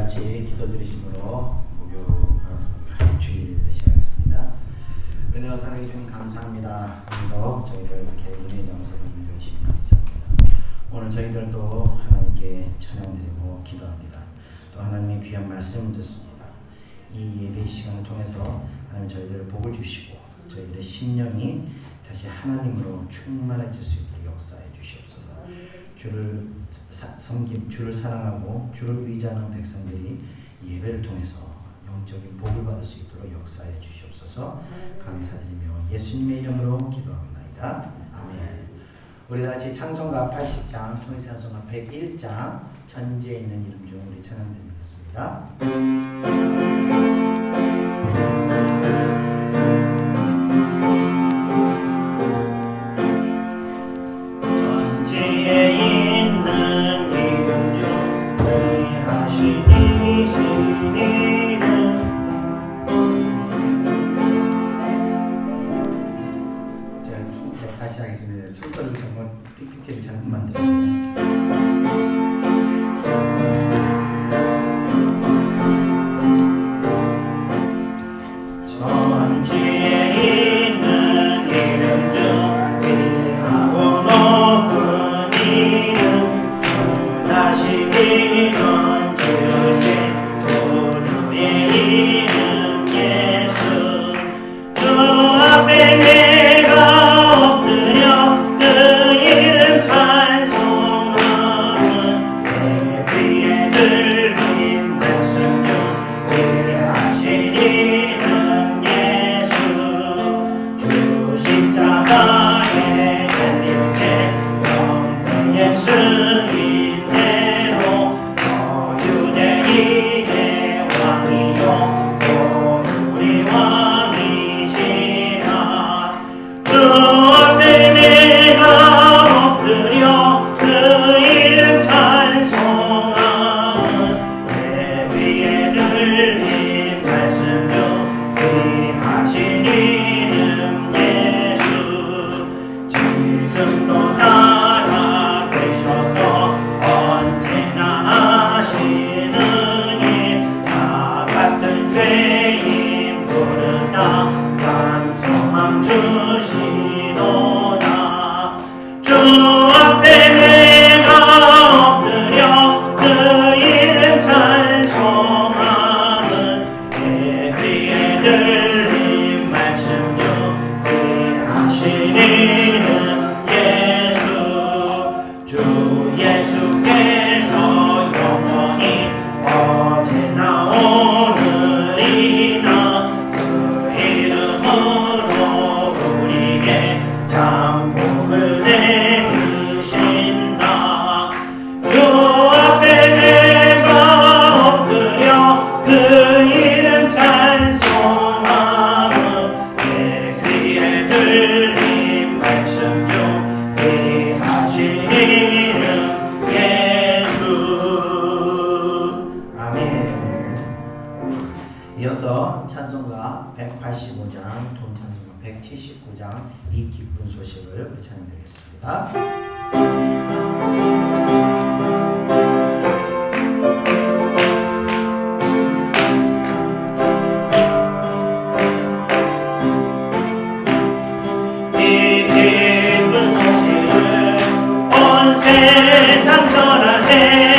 같이 기도드리심으로 목요 주일을 시작하겠습니다. 은혜와 사랑해 주님 감사합니다. 오늘도 저희들 이렇게 은혜의 장소로 인도해 주시니 감사합니다. 오늘 저희들도 하나님께 찬양드리고 기도합니다. 또 하나님의 귀한 말씀을 듣습니다. 이 예배 시간을 통해서 하나님 저희들을 복을 주시고 저희들의 심령이 다시 하나님으로 충만해질 수 있도록 역사해 주시옵소서. 주를 섬김, 주를 사랑하고 주를 의지하는 백성들이 예배를 통해서 영적인 복을 받을 수 있도록 역사해 주시옵소서. 감사드리며 예수님의 이름으로 기도합니다. 아멘. 우리 다같이 찬송가 80장, 통일찬송가 101장 천지에 있는 이름 중 우리 찬양 드리겠습니다. 다시 하겠습니다. 순서를 잘못 PPT를 잘못 만들었네요. 천지에 있는 이름 중 귀하고 높은 이름 주 다시기 전 주신 구주의 이름 예수 주 앞에 내가 이어서 찬송가 185장, 통찬송가 179장 이 기쁜 소식을 찬양드리겠습니다. 이 기쁜 소식을 온 세상 전하세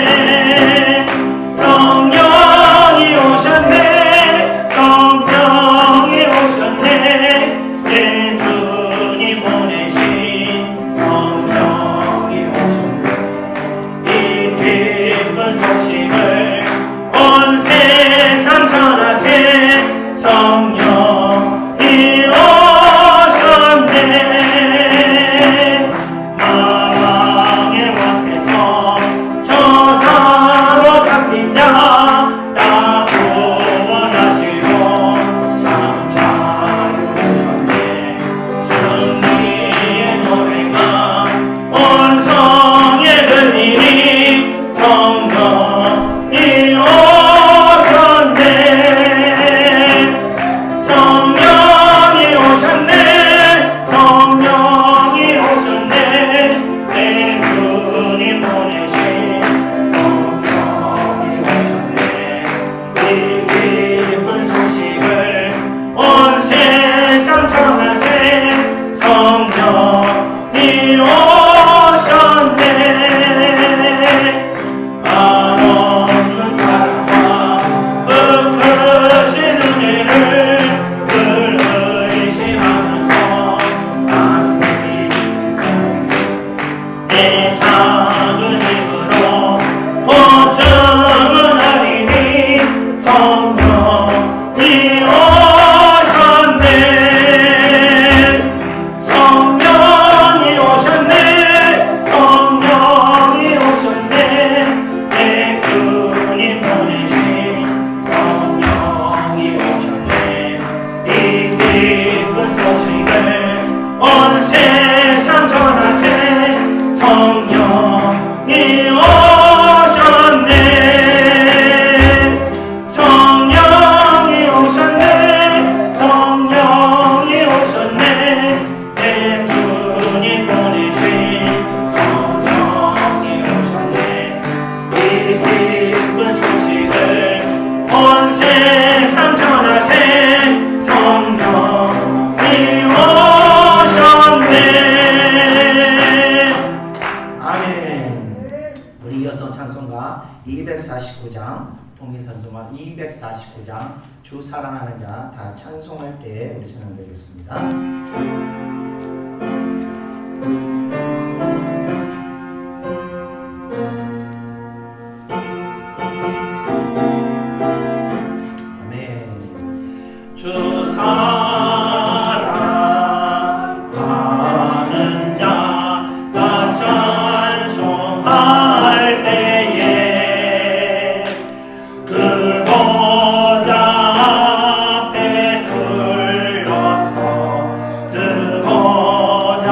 성령이 오셨네. 찬송가 249장 주 사랑하는 자 다 찬송할 때 우리 찬양드리겠습니다. 주 사랑하는 자 다 찬송할 때에 그 보좌 앞에 둘러서 그 보좌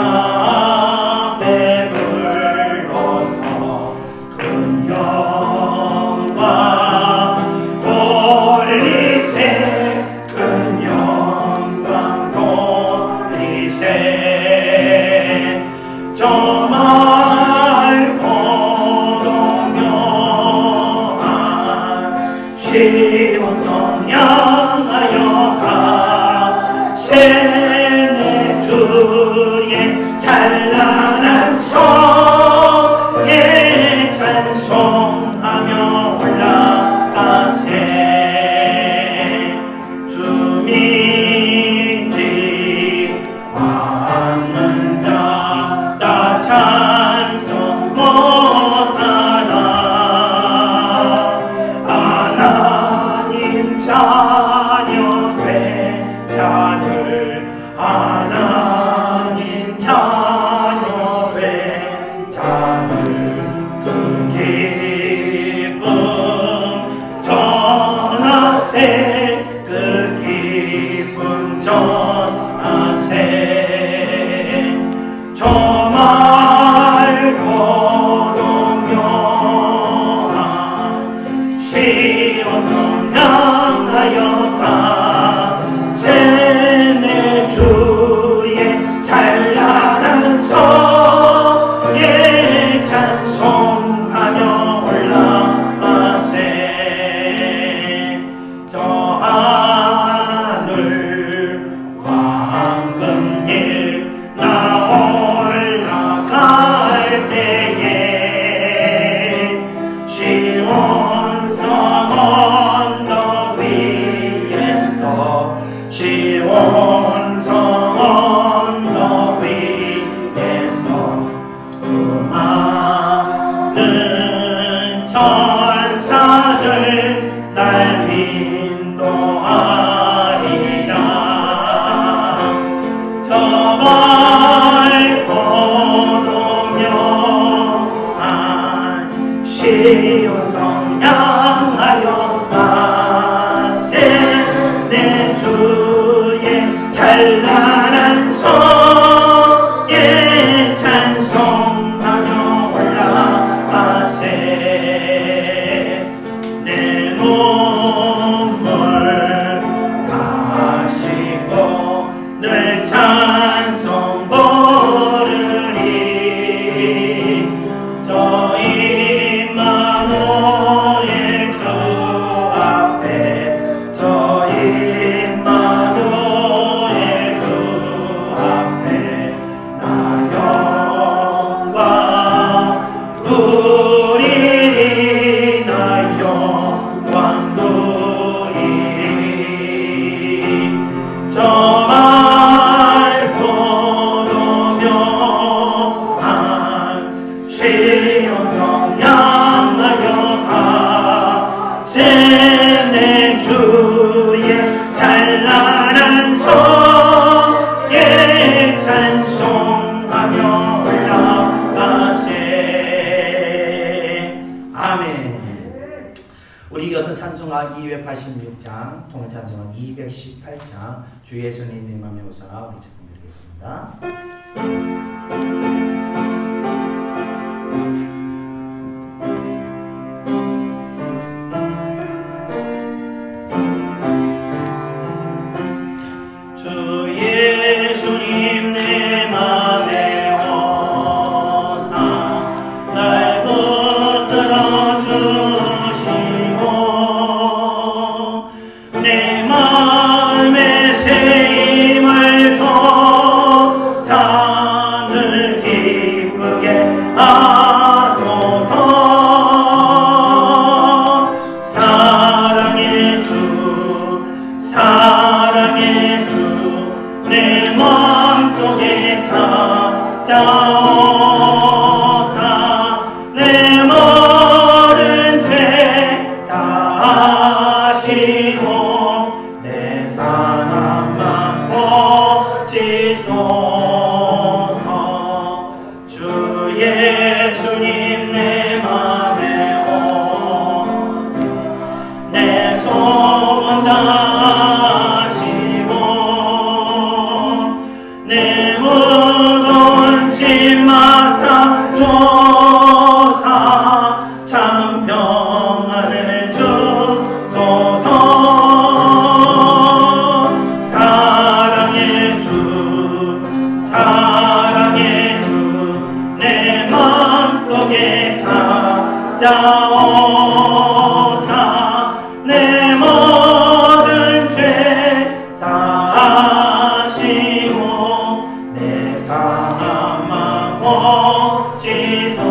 앞에 둘러서 그 영광 돌리세 저 마을 보동묘한 시온성 향하여 가세 내 주의 찬란한 성에 찬송하며 올라가세 주민지 받는 자 다 찬송 못하나 하나님 자녀 된 자들 하나님 자녀 된 자들 그 기쁨 전하세 그 기쁨 전하세 저 마을 보동묘한 시온성 향하여 가세 내 주의 찬란한 성에 찬송하며 올라가세 저 하늘 황금길 올라갈 때에 시온성 언덕 위에서 시온성 언덕 위에서 많은 천사들 날 인도하리라 저 마을 보동묘한 시온성 향하여 가세 내 주의 찬란한 성에 찬송하며 올라가세 내 눈물 다 씻고 늘 찬송 부르리 저 임마누엘 주 앞에 저 임마누엘 주 앞에 나 영광 누리리 나 영광 누리리 저 마을 보동묘한 시온성 향하여 가세 내 주의 찬란한 성에 찬송하며 올라가세 아멘. 우리 이어서 찬송가 286장 통일 찬송가 218장 주 예수님 내 맘에 오사나 우리 찬송드리겠습니다. 주 예수님 내 맘에 오사 날 붙들어 주시고 내 마음에 새 힘을 줘 찾아오사 내 모든 죄 사하시고 내 상함만 고치소서. 주 예수님 내 맘에 내 소원 다하시고 내 모든 짐 맡아줘서 참 평안을 주소서. 사랑의 주 사랑의 주 내 맘속에 찾아오사 내 모든 죄 사하시고 내 상함만 고치소서.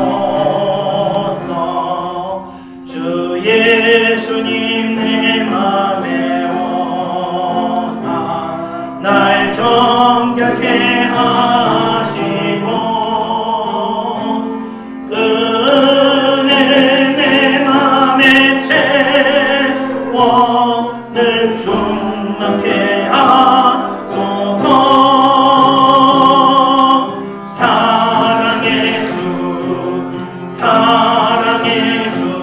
주 예수님 내 맘에 오사 날 정결케 하시고 그 은혜를 내 맘에 채워 늘 충만케 하소서. 사랑의 주 사랑의 주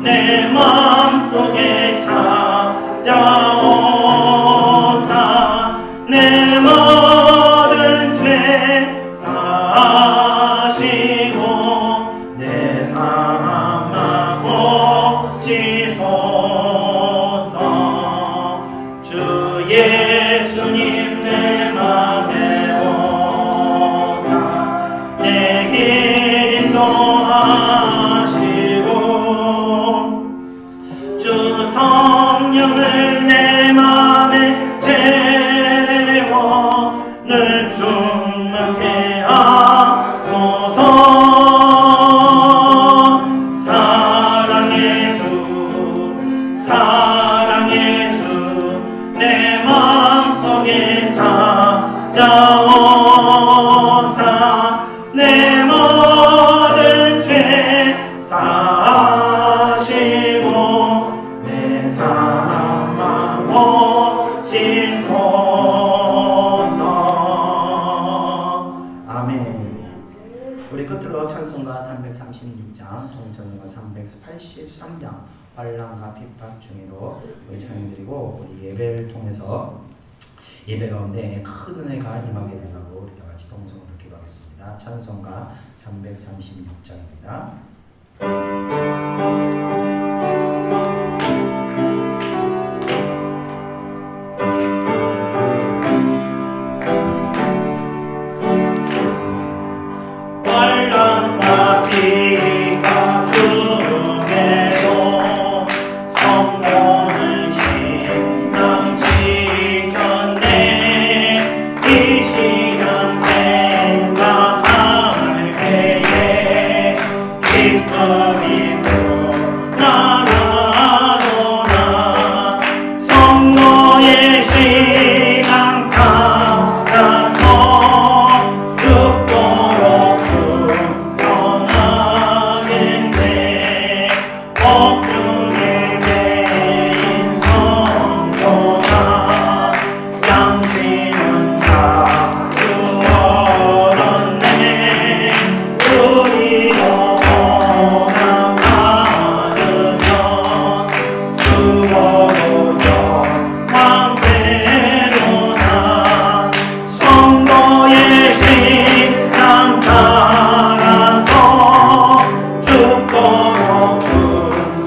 내 맘속에 찾아오사 내 모든 죄 사하시고 내 상함만 고치소서. 주 예수님 내 맘에 오사 내 길 인도하시고 주 성령을 내 맘에 채워 늘 충만케 하소서. 사랑의 주 사랑의 주 내 맘속에 찾아오사 내 모든 죄 사하시고 내 상함만 고치소서. 아멘. 우리 끝으로 찬송가 336장, 통성가 383장, 환난과 핍박 중에도 우리 찬양드리고 우리 예배를 통해서 예배 가운데 큰 은혜가 임하게 되라고 우리 다 같이 동성으로 기도하겠습니다. 찬송가 336장입니다. 환난과 핍박 중에도 성령을 신앙 지켰네. 이 시간 생각할 때에 기쁨이 충만하도다. 성도의 신앙 따라서 죽도록 충성하겠네. 옥중의 개인 성도가 양심은 자주 얻었네. 우리도 고난 받으면 죽어도 영광되도다. 성도의 신앙 따라서 죽도록 충성하겠네.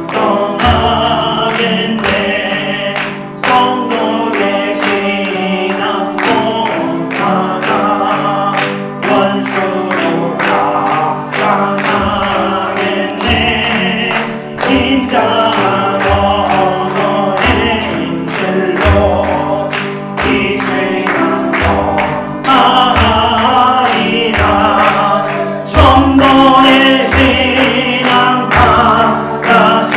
성도의 신앙 본받아 원수로 사랑하겠네. 인자한 언어의 인실로 이 시간 정하리라. 성도의 신앙 따라서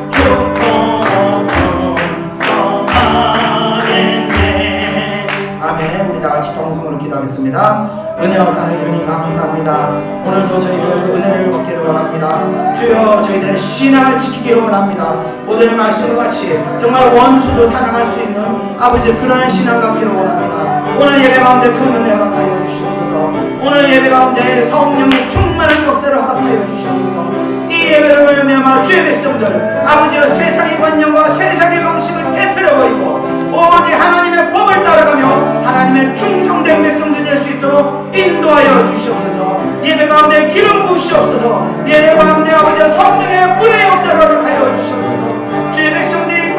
죽도록 충성하겠네. 아멘. 우리 다 같이 동성으로 기도하겠습니다. 은혜와 사랑해 주니 감사합니다. 오늘도 저희들 은혜를 얻기를 원합니다. 주여 저희들의 신앙을 지키기를 원합니다. 오늘 말씀과 같이 정말 원수도 사랑할 수 있는 아버지 그러한 신앙 갖기를 원합니다. 오늘 예배 가운데 큰 은혜 허락하여 주시옵소서. 오늘 예배 가운데 성령의 충만한 역사를 허락하여 주시옵소서. 이 예배를 말미암아 주의 백성들 아버지여 세상의 관념과 세상의 방식을 깨트려버리고 오직 하나님의 법을 따라가며 하나님의 충성된 백성들 될 수 있도록 인도하여 주시옵소서. 예배 가운데 기름 부으시옵소서. 예배 가운데 아버지여 성령의 불의 역사를 허락하여 주시옵소서. 주의 백성들이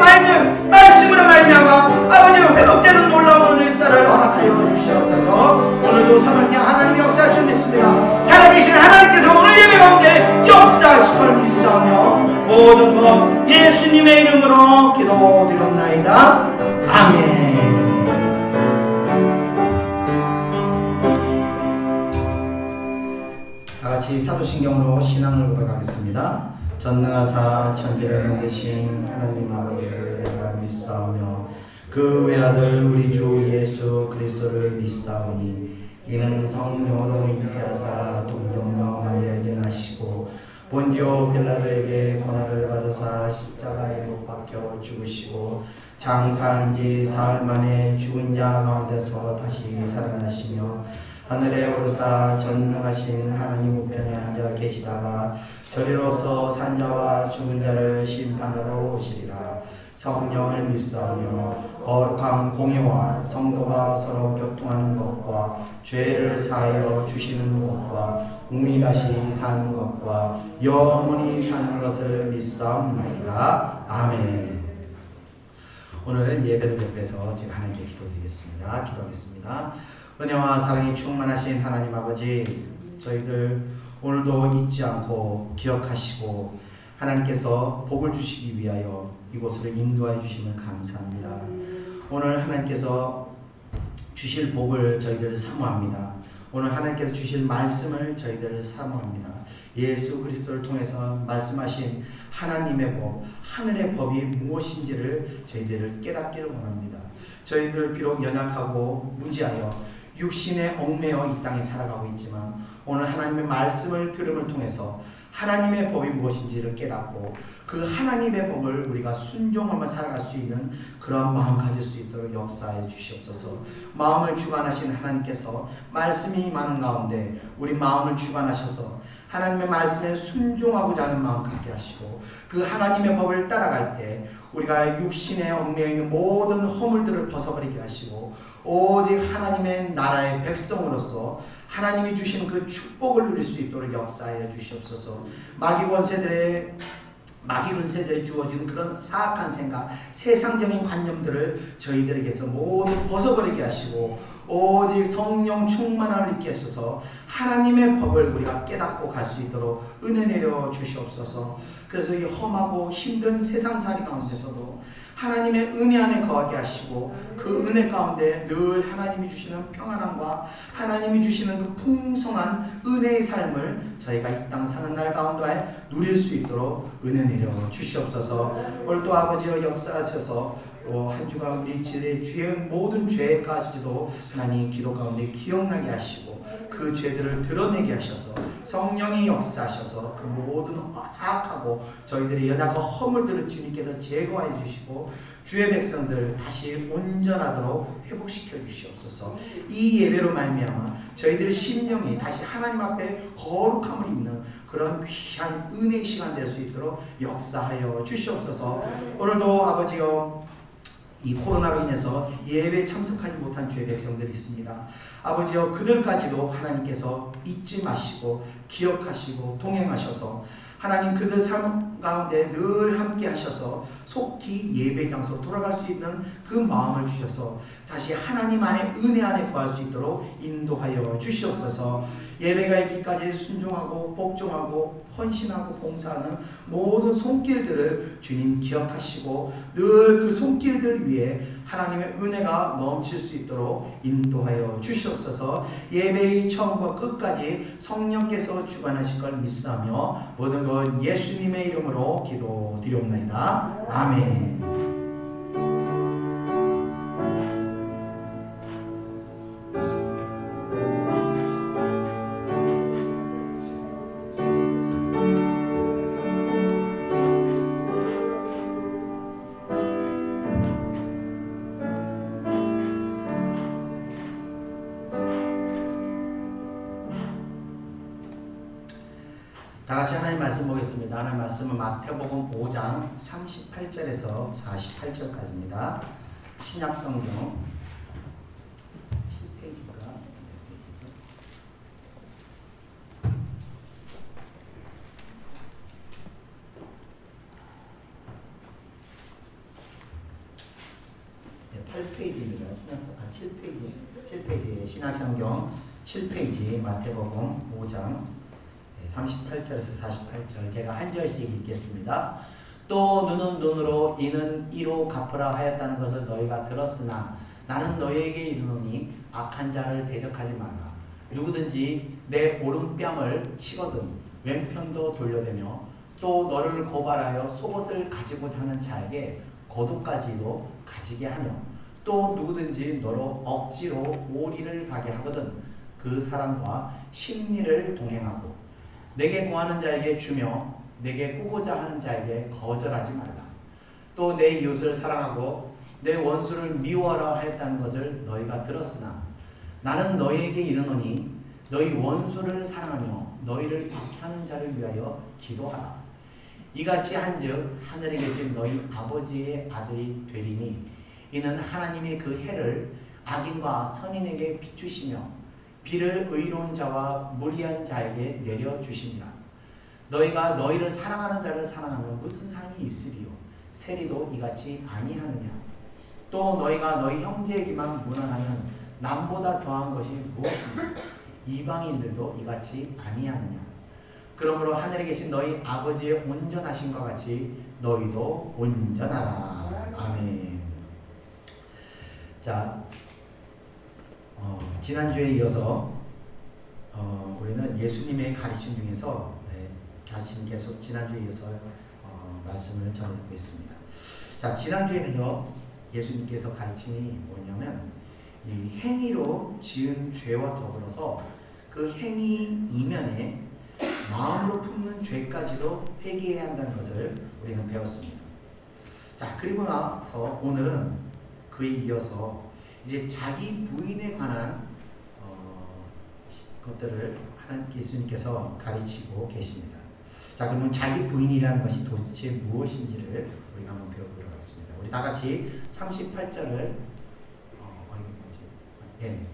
말씀으로 말미암아 아버지여 회복되는 놀라운 역사를 허락하여 주시옵소서. 오늘도 살아있는 하나님의 역사를 줄 믿습니다. 살아계신 하나님께서 오늘 예배 가운데 역사하실 걸 믿사오며 모든 것 예수님의 이름으로 기도드렸나이다. 아멘. 다같이 사도신경으로 신앙을 고백하겠습니다. 전능하사 천지를 만드신 하나님 아버지를 내가 믿사오며 그 외아들 우리 주 예수 그리스도를 믿사오니 이는 성령으로 잉태하사 동정녀 마리아에게 나시고 본디오 빌라도에게 고난을 받으사 십자가에 못 박혀 죽으시고 장사한 지 사흘 만에 죽은 자 가운데서 다시 살아나시며 하늘에 오르사 전능하신 하나님 우편에 앉아 계시다가 저리로서 산자와 죽은 자를 심판하러 오시리라. 성령을 믿사오며 거룩한 공예와 성도가 서로 교통하는 것과 죄를 사하여 주시는 것과 몸이 다시 사는 것과 영원히 사는 것을 믿사옵나이다. 아멘. 오늘 예배를 대표해서 제가 하나님께 기도드리겠습니다. 기도하겠습니다. 은혜와 사랑이 충만하신 하나님 아버지, 저희들 오늘도 잊지 않고 기억하시고 하나님께서 복을 주시기 위하여 이곳으로 인도해 주시면 감사합니다. 오늘 하나님께서 주실 복을 저희들 사모합니다. 오늘 하나님께서 주실 말씀을 저희들 사모합니다. 예수 그리스도를 통해서 말씀하신 하나님의 법, 하늘의 법이 무엇인지를 저희들을 깨닫기를 원합니다. 저희들 비록 연약하고 무지하여 육신에 얽매여 이 땅에 살아가고 있지만 오늘 하나님의 말씀을 들음을 통해서 하나님의 법이 무엇인지를 깨닫고 그 하나님의 법을 우리가 순종하며 살아갈 수 있는 그런 마음 가질 수 있도록 역사해 주시옵소서. 마음을 주관하신 하나님께서 말씀이 많은 가운데 우리 마음을 주관하셔서 하나님의 말씀에 순종하고자 하는 마음 갖게 하시고 그 하나님의 법을 따라갈 때 우리가 육신에 얽매여 있는 모든 허물들을 벗어버리게 하시고 오직 하나님의 나라의 백성으로서 하나님이 주시는 그 축복을 누릴 수 있도록 역사하여 주시옵소서. 마귀 권세들의 주어지는 그런 사악한 생각, 세상적인 관념들을 저희들에게서 모두 벗어버리게 하시고 오직 성령 충만함을 있게 하셔서 하나님의 법을 우리가 깨닫고 갈 수 있도록 은혜 내려 주시옵소서. 그래서 이 험하고 힘든 세상살이 가운데서도 하나님의 은혜 안에 거하게 하시고 그 은혜 가운데 늘 하나님이 주시는 평안함과 하나님이 주시는 그 풍성한 은혜의 삶을 저희가 이 땅 사는 날 가운데 누릴 수 있도록 은혜 내려 주시옵소서. 오늘도 아버지여 역사하셔서 한 주간 우리 죄의 모든 죄까지도 하나님 기도 가운데 기억나게 하시고 그 죄들을 드러내게 하셔서 성령이 역사하셔서 그 모든 사악하고 저희들의 연약한 허물들을 주님께서 제거해 주시고 주의 백성들 다시 온전하도록 회복시켜 주시옵소서. 이 예배로 말미암아 저희들의 심령이 다시 하나님 앞에 거룩함을 입는 그런 귀한 은혜의 시간 될 수 있도록 역사하여 주시옵소서. 오늘도 아버지여 이 코로나로 인해서 예배에 참석하지 못한 주의 백성들이 있습니다. 아버지여 그들까지도 하나님께서 잊지 마시고 기억하시고 동행하셔서 하나님 그들 삶 가운데 늘 함께 하셔서 속히 예배 장소 돌아갈 수 있는 그 마음을 주셔서 다시 하나님 안에 은혜 안에 거할 수 있도록 인도하여 주시옵소서. 예배가 있기까지 순종하고 복종하고 헌신하고 봉사하는 모든 손길들을 주님 기억하시고 늘 그 손길들 위에 하나님의 은혜가 넘칠 수 있도록 인도하여 주시옵소서. 예배의 처음과 끝까지 성령께서 주관하실 걸 믿사하며 모든 것 예수님의 이름으로 기도드리옵나이다. 아멘. 다 같이 하나님 말씀 보겠습니다. 하나님 말씀은 마태복음 5장 38절에서 48절까지입니다. 신약성경 7페이지인가? 네, 8페이지입니다. 신약성 7페이지 신약성경 7페이지 마태복음 5장 38절에서 48절 제가 한 절씩 읽겠습니다. 또 눈은 눈으로 이는 이로 갚으라 하였다는 것을 너희가 들었으나 나는 너희에게 이르노니 악한 자를 대적하지 말라. 누구든지 내 오른뺨을 치거든 왼편도 돌려대며 또 너를 고발하여 속옷을 가지고자 하는 자에게 겉옷까지도 가지게 하며 또 누구든지 너로 억지로 오리를 가게 하거든 그 사람과 심리를 동행하고 내게 구하는 자에게 주며 내게 꾸고자 하는 자에게 거절하지 말라. 또 내 이웃을 사랑하고 내 원수를 미워하라 하였다는 것을 너희가 들었으나 나는 너희에게 이르노니 너희 원수를 사랑하며 너희를 박해하는 자를 위하여 기도하라. 이같이 한즉 하늘에 계신 너희 아버지의 아들이 되리니 이는 하나님이 그 해를 악인과 선인에게 비추시며 비를 의로운 자와 무리한 자에게 내려주시니라. 너희가 너희를 사랑하는 자를 사랑하면 무슨 상이 있으리요? 세리도 이같이 아니하느냐? 또 너희가 너희 형제에게만 무난하면 남보다 더한 것이 무엇이냐? 이방인들도 이같이 아니하느냐? 그러므로 하늘에 계신 너희 아버지의 온전하심과 같이 너희도 온전하라. 아멘. 자, 지난주에 이어서 우리는 예수님의 가르침 중에서 가르침 계속 지난주에 이어서 말씀을 전해드리고 있습니다. 자, 지난주에는요 예수님께서 가르침이 뭐냐면 이 행위로 지은 죄와 더불어서 그 행위 이면에 마음으로 품는 죄까지도 회개해야 한다는 것을 우리는 배웠습니다. 자, 그리고 나서 오늘은 그에 이어서 이제 자기 부인에 관한 것들을 하나님 예수님께서 가르치고 계십니다. 자, 그러면 자기 부인이라는 것이 도대체 무엇인지를 우리가 한번 배워보도록 하겠습니다. 우리 다 같이 38절을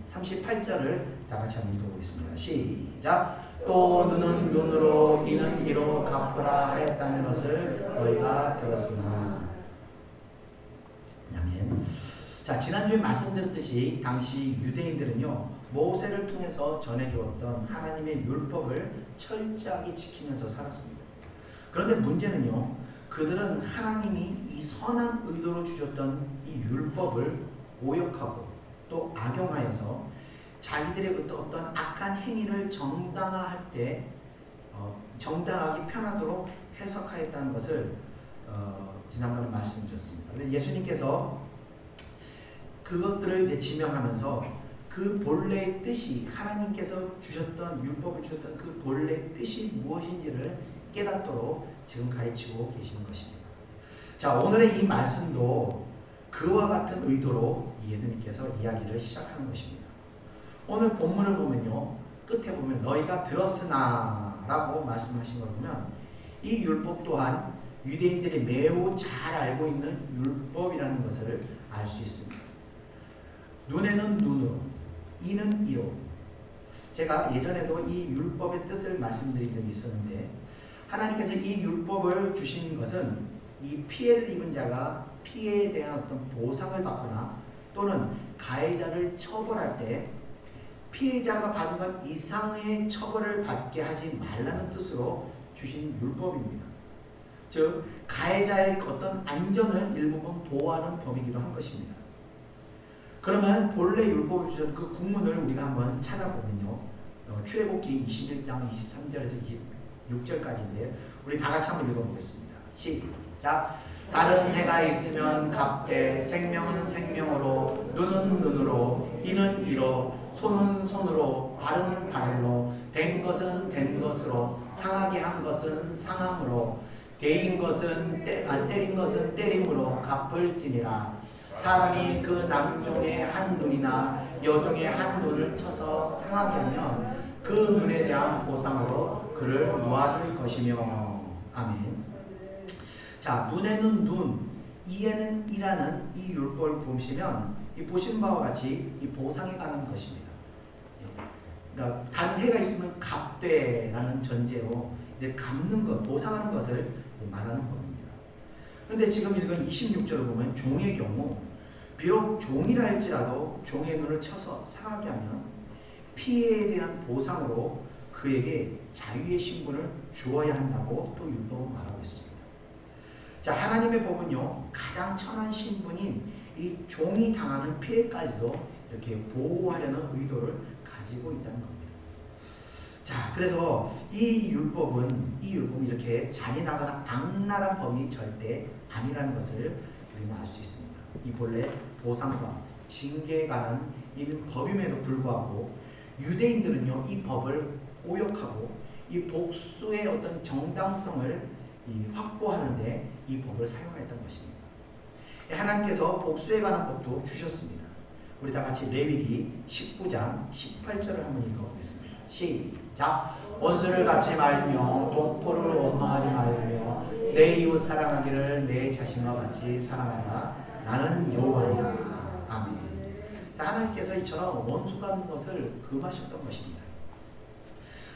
38절을 다 같이 한번 읽어보겠습니다. 시작. 또 눈은 눈으로 이는 이로 갚으라 하였다는 것을 너희가 들었으나. 아멘. 자, 지난주에 말씀드렸듯이 당시 유대인들은요 모세를 통해서 전해주었던 하나님의 율법을 철저하게 지키면서 살았습니다. 그런데 문제는요 그들은 하나님이 이 선한 의도로 주셨던 이 율법을 오역하고 또 악용하여서 자기들의 어떤 악한 행위를 정당화할 때 정당하기 편하도록 해석하였다는 것을 지난번에 말씀드렸습니다. 그래서 예수님께서 그것들을 이제 지명하면서 그 본래의 뜻이 하나님께서 주셨던 율법을 주셨던 그 본래의 뜻이 무엇인지를 깨닫도록 지금 가르치고 계시는 것입니다. 자, 오늘의 이 말씀도 그와 같은 의도로 예수님께서 이야기를 시작하는 것입니다. 오늘 본문을 보면요 끝에 보면 너희가 들었으나 라고 말씀하신 걸 보면 이 율법 또한 유대인들이 매우 잘 알고 있는 율법이라는 것을 알 수 있습니다. 눈에는 눈으로 이는 이로. 제가 예전에도 이 율법의 뜻을 말씀드린 적이 있었는데 하나님께서 이 율법을 주신 것은 이 피해를 입은 자가 피해에 대한 어떤 보상을 받거나 또는 가해자를 처벌할 때 피해자가 받은 것 이상의 처벌을 받게 하지 말라는 뜻으로 주신 율법입니다. 즉 가해자의 어떤 안전을 일부분 보호하는 법이기도 한 것입니다. 그러면 본래 율법을 주셨던 그 국문을 우리가 한번 찾아보면요 출애굽기 21장 23절에서 26절까지인데 우리 다 같이 한번 읽어보겠습니다. 시작. 다른 해가 있으면 갑되 생명은 생명으로 눈은 눈으로 이는 이로 손은 손으로 발은 발로 된 것은 된 것으로 상하게 한 것은 상함으로 때린 것은 때림으로 갚을지니라. 사람이 그 남종의 한 눈이나 여종의 한 눈을 쳐서 상하게 하면 그 눈에 대한 보상으로 그를 놓아줄 것이며. 아멘. 자, 눈에는 눈, 이에는 이라는 이 율법을 보시면 이 보신 바와 같이 이 보상에 관한 것입니다. 그러니까 다른 해가 있으면 갚되라는 전제로 이제 갚는 것, 보상하는 것을 말하는 법입니다. 그런데 지금 읽은 26절을 보면 종의 경우 비록 종이라 할지라도 종의 눈을 쳐서 상하게 하면 피해에 대한 보상으로 그에게 자유의 신분을 주어야 한다고 또 율법은 말하고 있습니다. 자, 하나님의 법은요, 가장 천한 신분인 이 종이 당하는 피해까지도 이렇게 보호하려는 의도를 가지고 있다는 겁니다. 자, 그래서 이 율법은 이렇게 잔인하거나 악랄한 법이 절대 아니라는 것을 우리는 알 수 있습니다. 이 본래 보상과 징계에 관한 이 법임에도 불구하고 유대인들은요, 이 법을 오역하고 이 복수의 어떤 정당성을 확보하는데 이 법을 사용했던 것입니다. 하나님께서 복수에 관한 법도 주셨습니다. 우리 다 같이 레위기 19장 18절을 한번 읽어보겠습니다. 시작. 원수를 갚지 말며 동포를 원망하지 말며 내 이웃 사랑하기를 내 자신과 같이 사랑하라. 나는 여호와니라. 아멘. 자, 하나님께서 이처럼 원수 갚는 것을 금하셨던 것입니다.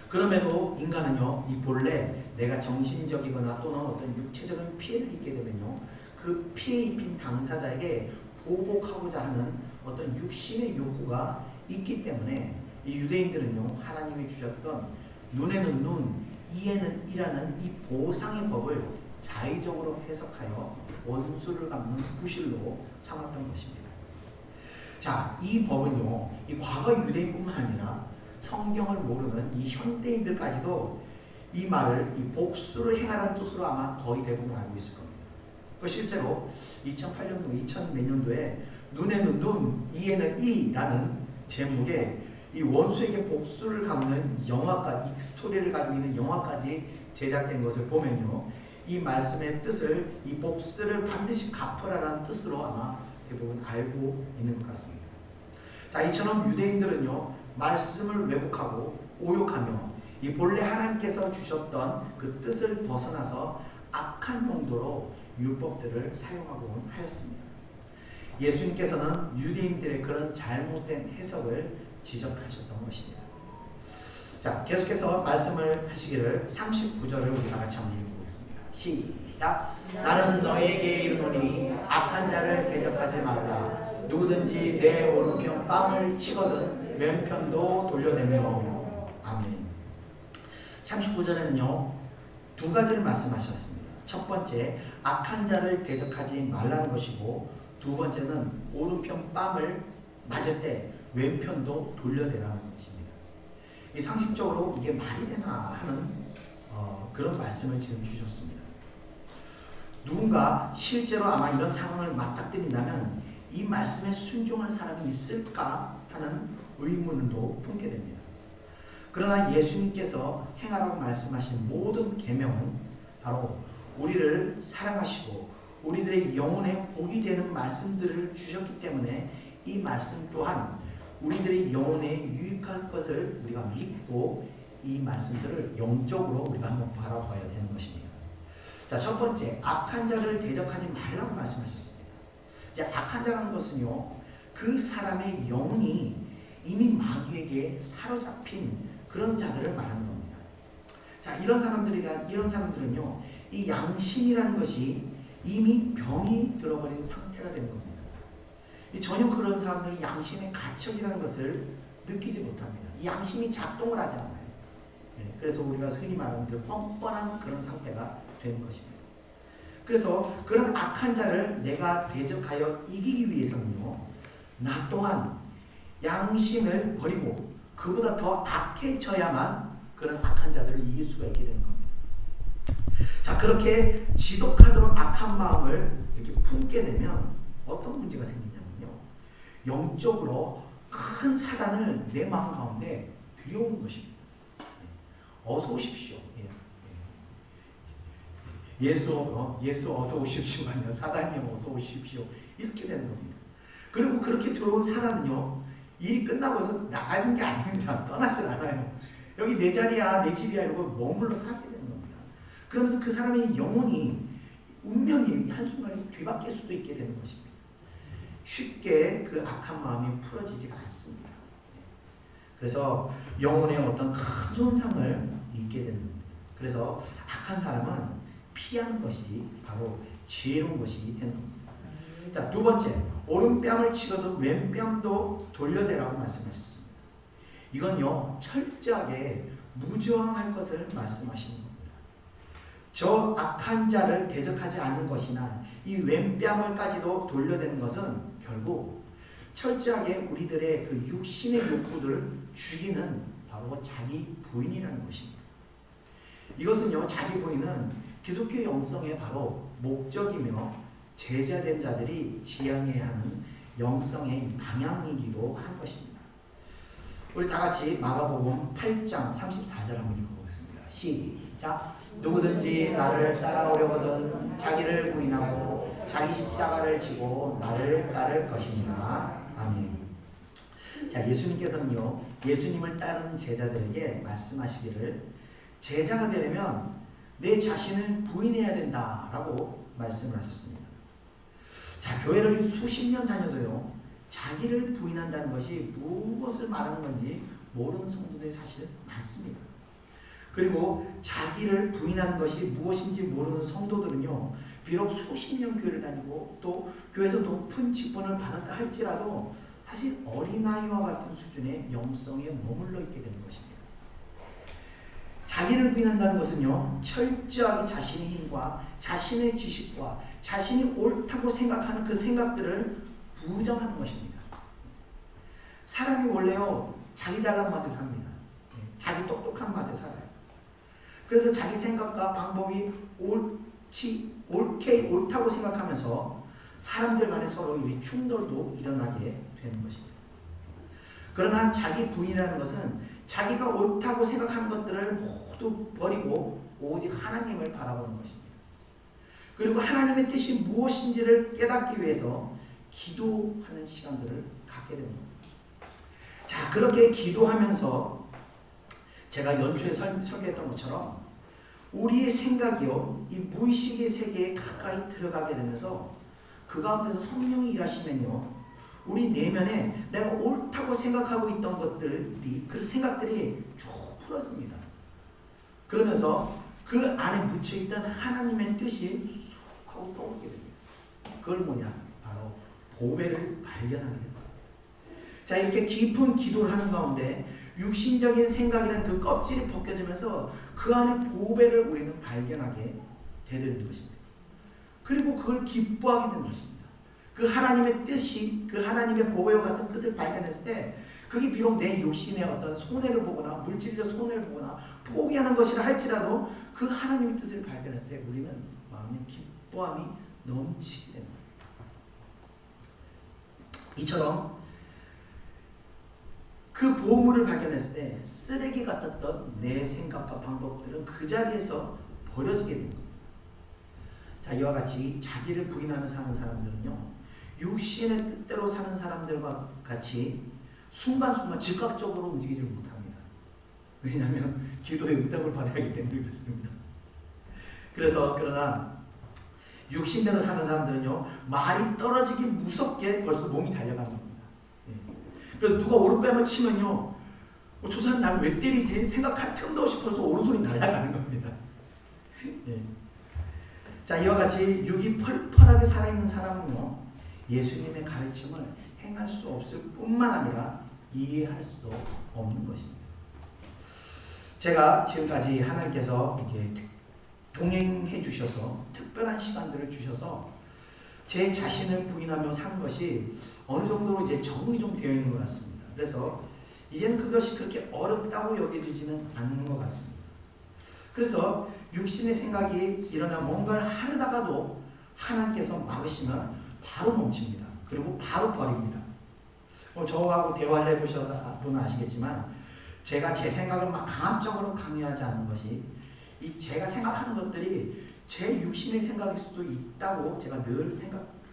그럼에도 인간은요, 이 본래 내가 정신적이거나 또는 어떤 육체적인 피해를 입게 되면요, 그 피해 입힌 당사자에게 보복하고자 하는 어떤 육신의 욕구가 있기 때문에 이 유대인들은요, 하나님이 주셨던 눈에는 눈, 이에는 이라는 이 보상의 법을 자의적으로 해석하여 원수를 갚는 구실로 삼았던 것입니다. 자, 이 법은요, 이 과거 유대인뿐만 아니라 성경을 모르는 이 현대인들까지도 이 말을 이 복수를 행하라는 뜻으로 아마 거의 대부분 알고 있을 겁니다. 그 실제로 2008년도, 2000 몇 년도에 눈에는 눈, 이에는 이라는 제목의 이 원수에게 복수를 갚는 영화까지, 이 스토리를 가지고 있는 영화까지 제작된 것을 보면요, 이 말씀의 뜻을, 이 복수를 반드시 갚으라라는 뜻으로 아마 대부분 알고 있는 것 같습니다. 자, 이처럼 유대인들은요, 말씀을 왜곡하고 오욕하며 이 본래 하나님께서 주셨던 그 뜻을 벗어나서 악한 용도로 율법들을 사용하곤 하였습니다. 예수님께서는 유대인들의 그런 잘못된 해석을 지적하셨던 것입니다. 자, 계속해서 말씀을 하시기를 39절을 우리 다 같이 한번 읽어보겠습니다. 시작. 나는 너에게 이르노니 악한 자를 대적하지 말라. 누구든지 내 오른편 뺨을 치거든 왼편도 돌려내며. 아멘. 39절에는요, 두 가지를 말씀하셨습니다. 첫 번째, 악한 자를 대적하지 말라는 것이고, 두 번째는 오른편 뺨을 맞을 때 왼편도 돌려대라는 것입니다. 이 상식적으로 이게 말이 되나 하는 그런 말씀을 지금 주셨습니다. 누군가 실제로 아마 이런 상황을 맞닥뜨린다면 이 말씀에 순종할 사람이 있을까 하는 의문도 품게 됩니다. 그러나 예수님께서 행하라고 말씀하신 모든 계명은 바로 우리를 사랑하시고 우리들의 영혼에 복이 되는 말씀들을 주셨기 때문에 이 말씀 또한 우리들의 영혼에 유익할 것을 우리가 믿고 이 말씀들을 영적으로 우리가 한번 바라봐야 되는 것입니다. 자, 첫 번째, 악한 자를 대적하지 말라고 말씀하셨습니다. 이제 악한 자라는 것은요, 그 사람의 영혼이 이미 마귀에게 사로잡힌 그런 자들을 말하는 겁니다. 자, 이런 사람들은요, 이 양심이라는 것이 이미 병이 들어버린 상태가 되는 겁니다. 전혀 그런 사람들은 양심의 가책이라는 것을 느끼지 못합니다. 이 양심이 작동을 하지 않아요. 그래서 우리가 흔히 말하는 그 뻔뻔한 그런 상태가 되는 것입니다. 그래서 그런 악한 자를 내가 대적하여 이기기 위해서는요, 나 또한 양심을 버리고 그보다 더 악해져야만 그런 악한 자들을 이길 수가 있게 되는 겁니다. 자, 그렇게 지독하도록 악한 마음을 이렇게 품게 되면 어떤 문제가 생기냐면요, 영적으로 큰 사단을 내 마음 가운데 들여오는 것입니다. 어서 오십시오. 예수 어서 오십시오. 아니요, 사단이 어서 오십시오. 이렇게 되는 겁니다. 그리고 그렇게 들어온 사단은요, 일이 끝나고서 나가는 게 아닙니다. 떠나질 않아요. 여기 내 자리야, 내 집이야 이러고 머물러 살게 되는 겁니다. 그러면서 그 사람의 영혼이 운명이 한순간에 뒤바뀔 수도 있게 되는 것입니다. 쉽게 그 악한 마음이 풀어지지가 않습니다. 그래서 영혼의 어떤 큰 손상을 입게 되는 겁니다. 그래서 악한 사람은 피하는 것이 바로 지혜로운 것이 되는 겁니다. 자, 두 번째, 오른뺨을 치고도 왼뺨도 돌려대라고 말씀하셨습니다. 이건요, 철저하게 무저항할 것을 말씀하시는 겁니다. 저 악한 자를 대적하지 않는 것이나 이 왼뺨을까지도 돌려대는 것은 결국 철저하게 우리들의 그 육신의 욕구들을 죽이는 바로 자기 부인이라는 것입니다. 이것은요, 자기 부인은 기독교 영성의 바로 목적이며 제자된 자들이 지향해야 하는 영성의 방향이기도 한 것입니다. 우리 다 같이 마가복음 8장 34절 한번 읽어보겠습니다. 시작. 누구든지 나를 따라오려거든 자기를 부인하고 자기 십자가를 지고 나를 따를 것이니라. 아멘. 자, 예수님께서는요, 예수님을 따르는 제자들에게 말씀하시기를 제자가 되려면 내 자신을 부인해야 된다라고 말씀을 하셨습니다. 자, 교회를 수십 년 다녀도요, 자기를 부인한다는 것이 무엇을 말하는 건지 모르는 성도들이 사실 많습니다. 그리고 자기를 부인하는 것이 무엇인지 모르는 성도들은요, 비록 수십 년 교회를 다니고 또 교회에서 높은 직분을 받았다 할지라도 사실 어린아이와 같은 수준의 영성에 머물러 있게 되는 것입니다. 자기를 부인한다는 것은요, 철저하게 자신의 힘과 자신의 지식과 자신이 옳다고 생각하는 그 생각들을 부정하는 것입니다. 사람이 원래요, 자기 잘난 맛에 삽니다. 자기 똑똑한 맛에 살아요. 그래서 자기 생각과 방법이 옳다고 생각하면서 사람들 간에 서로 이 충돌도 일어나게 되는 것입니다. 그러나 자기 부인이라는 것은 자기가 옳다고 생각하는 것들을 모두 버리고 오직 하나님을 바라보는 것입니다. 그리고 하나님의 뜻이 무엇인지를 깨닫기 위해서 기도하는 시간들을 갖게 됩니다. 자, 그렇게 기도하면서 제가 연초에 설교했던 것처럼 우리의 생각이요, 이 무의식의 세계에 가까이 들어가게 되면서 그 가운데서 성령이 일하시면요, 우리 내면에 내가 옳다고 생각하고 있던 것들이, 그 생각들이 쭉 풀어집니다. 그러면서 그 안에 묻혀있던 하나님의 뜻이 쑥 하고 떠오르게 됩니다. 그걸 뭐냐? 바로 보배를 발견하게 됩니다. 자, 이렇게 깊은 기도를 하는 가운데 육신적인 생각이라는 그 껍질이 벗겨지면서 그 안에 보배를 우리는 발견하게 되는 것입니다. 그리고 그걸 기뻐하게 되는 것입니다. 그 하나님의 뜻이, 그 하나님의 보배와 같은 뜻을 발견했을 때 그게 비록 내 육신의 어떤 손해를 보거나 물질적 손해를 보거나 포기하는 것이라 할지라도 그 하나님의 뜻을 발견했을 때 우리는 마음의 기뻐함이 넘치게 됩니다. 이처럼 그 보물을 발견했을 때 쓰레기 같았던 내 생각과 방법들은 그 자리에서 버려지게 됩니다. 자, 이와 같이 자기를 부인하며 사는 사람들은요, 육신의 뜻대로 사는 사람들과 같이 순간순간 즉각적으로 움직이지 못합니다. 왜냐하면 기도의 응답을 받아야 하기 때문에 그렇습니다. 그러나 육신대로 사는 사람들은요, 말이 떨어지기 무섭게 벌써 몸이 달려가는 겁니다. 그래서 누가 오른뺨을 치면요, 저 사람 날 왜 때리지? 생각할 틈도 없이 벌써 오른손이 날아가는 겁니다. 자, 이와 같이 육이 펄펄하게 살아있는 사람은요, 예수님의 가르침을 행할 수 없을 뿐만 아니라 이해할 수도 없는 것입니다. 제가 지금까지 하나님께서 이렇게 동행해 주셔서 특별한 시간들을 주셔서 제 자신을 부인하며 사는 것이 어느 정도로 이제 적응이 좀 되어 있는 것 같습니다. 그래서 이제는 그것이 그렇게 어렵다고 여겨지지는 않는 것 같습니다. 그래서 육신의 생각이 일어나 뭔가를 하려다가도 하나님께서 막으시면 바로 멈춥니다. 그리고 바로 버립니다. 저하고 대화를 해보셔서 분은 아시겠지만 제가 제 생각을 막 강압적으로 강요하지 않는 것이 이 제가 생각하는 것들이 제 육신의 생각일 수도 있다고 제가 늘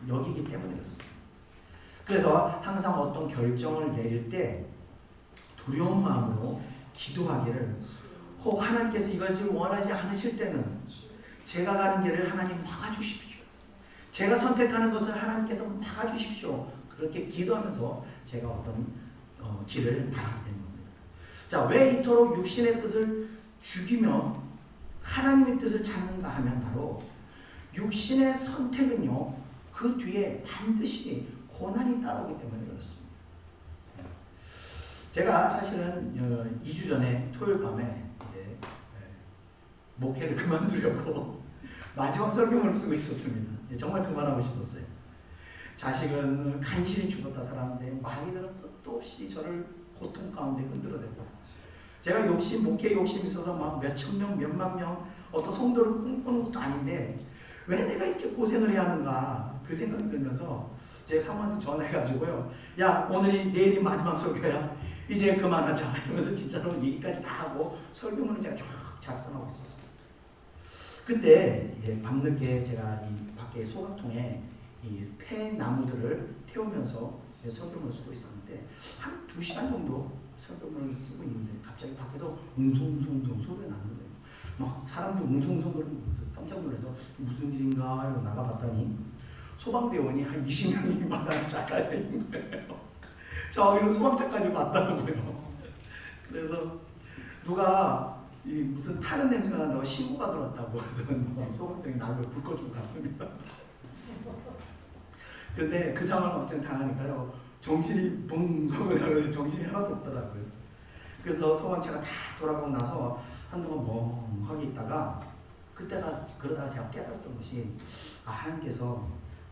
여기기 때문에 그렇습니다. 그래서 항상 어떤 결정을 내릴 때 두려운 마음으로 기도하기를, 혹 하나님께서 이것을 원하지 않으실 때는 제가 가는 길을 하나님 막아주십시오. 제가 선택하는 것을 하나님께서 막아주십시오. 그렇게 기도하면서 제가 어떤 길을 말하게 되는 겁니다. 자, 왜 이토록 육신의 뜻을 죽이며 하나님의 뜻을 찾는가 하면 바로 육신의 선택은요, 그 뒤에 반드시 고난이 따르기 때문에 그렇습니다. 제가 사실은 2주 전에 토요일 밤에 이제 목회를 그만두려고 마지막 설교문을 쓰고 있었습니다. 정말 그만하고 싶었어요. 자식은 간신히 죽었다 살았는데 마귀들은 끝도 없이 저를 고통 가운데 흔들어대고, 제가 목회 욕심이 있어서 막 몇천 명, 몇만 명 어떤 성도를 꿈꾸는 것도 아닌데 왜 내가 이렇게 고생을 해야 하는가, 그 생각이 들면서 제 사모한테 전화해가지고요, 야, 내일이 마지막 설교야, 이제 그만하자 이러면서 진짜로 얘기까지 다 하고 설교문을 제가 쫙 작성하고 있었습니다. 그때 이제 밤늦게 제가 이 밖에 소각통에 이 폐나무들을 태우면서 설교문을 쓰고 있었는데 한 2시간 정도 설교문을 쓰고 있는데 갑자기 밖에서 웅성웅성 소리가 나는 거예요. 막 사람들 웅성웅성 거리면서 깜짝 놀라서 무슨 일인가 이러고 나가봤더니 소방대원이 한 20명이 마당에 쫙 깔려 있는 거예요. 저기는 소방차까지 왔다고요. 그래서 누가 무슨 타는 냄새가 난다고 신고가 들었다고 해서 소방차이 나를 불 꺼주고 갔습니다. 그런데 그 상황을 막상 당하니까요, 정신이 붕 하고 나가서 정신이 하나도 없더라고요. 그래서 소방차가 다 돌아가고 나서 한동안 멍하게 있다가 그러다가 제가 깨달았던 것이, 하나님께서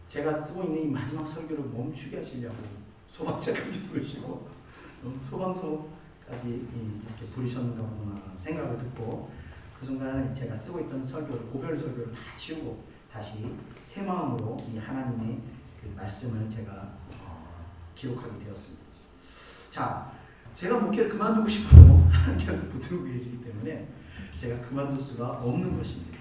제가 쓰고 있는 이 마지막 설교를 멈추게 하시려고 소방차까지 부르시고 소방서까지 이렇게 부르셨는구나 생각을 듣고, 그 순간 제가 쓰고 있던 설교를, 고별 설교를 다 치우고 다시 새 마음으로 이 하나님의 그 말씀을 제가 기록하게 되었습니다. 자, 제가 목회를 그만두고 싶어도 하나님께서 붙들고 계시기 때문에 제가 그만둘 수가 없는 것입니다.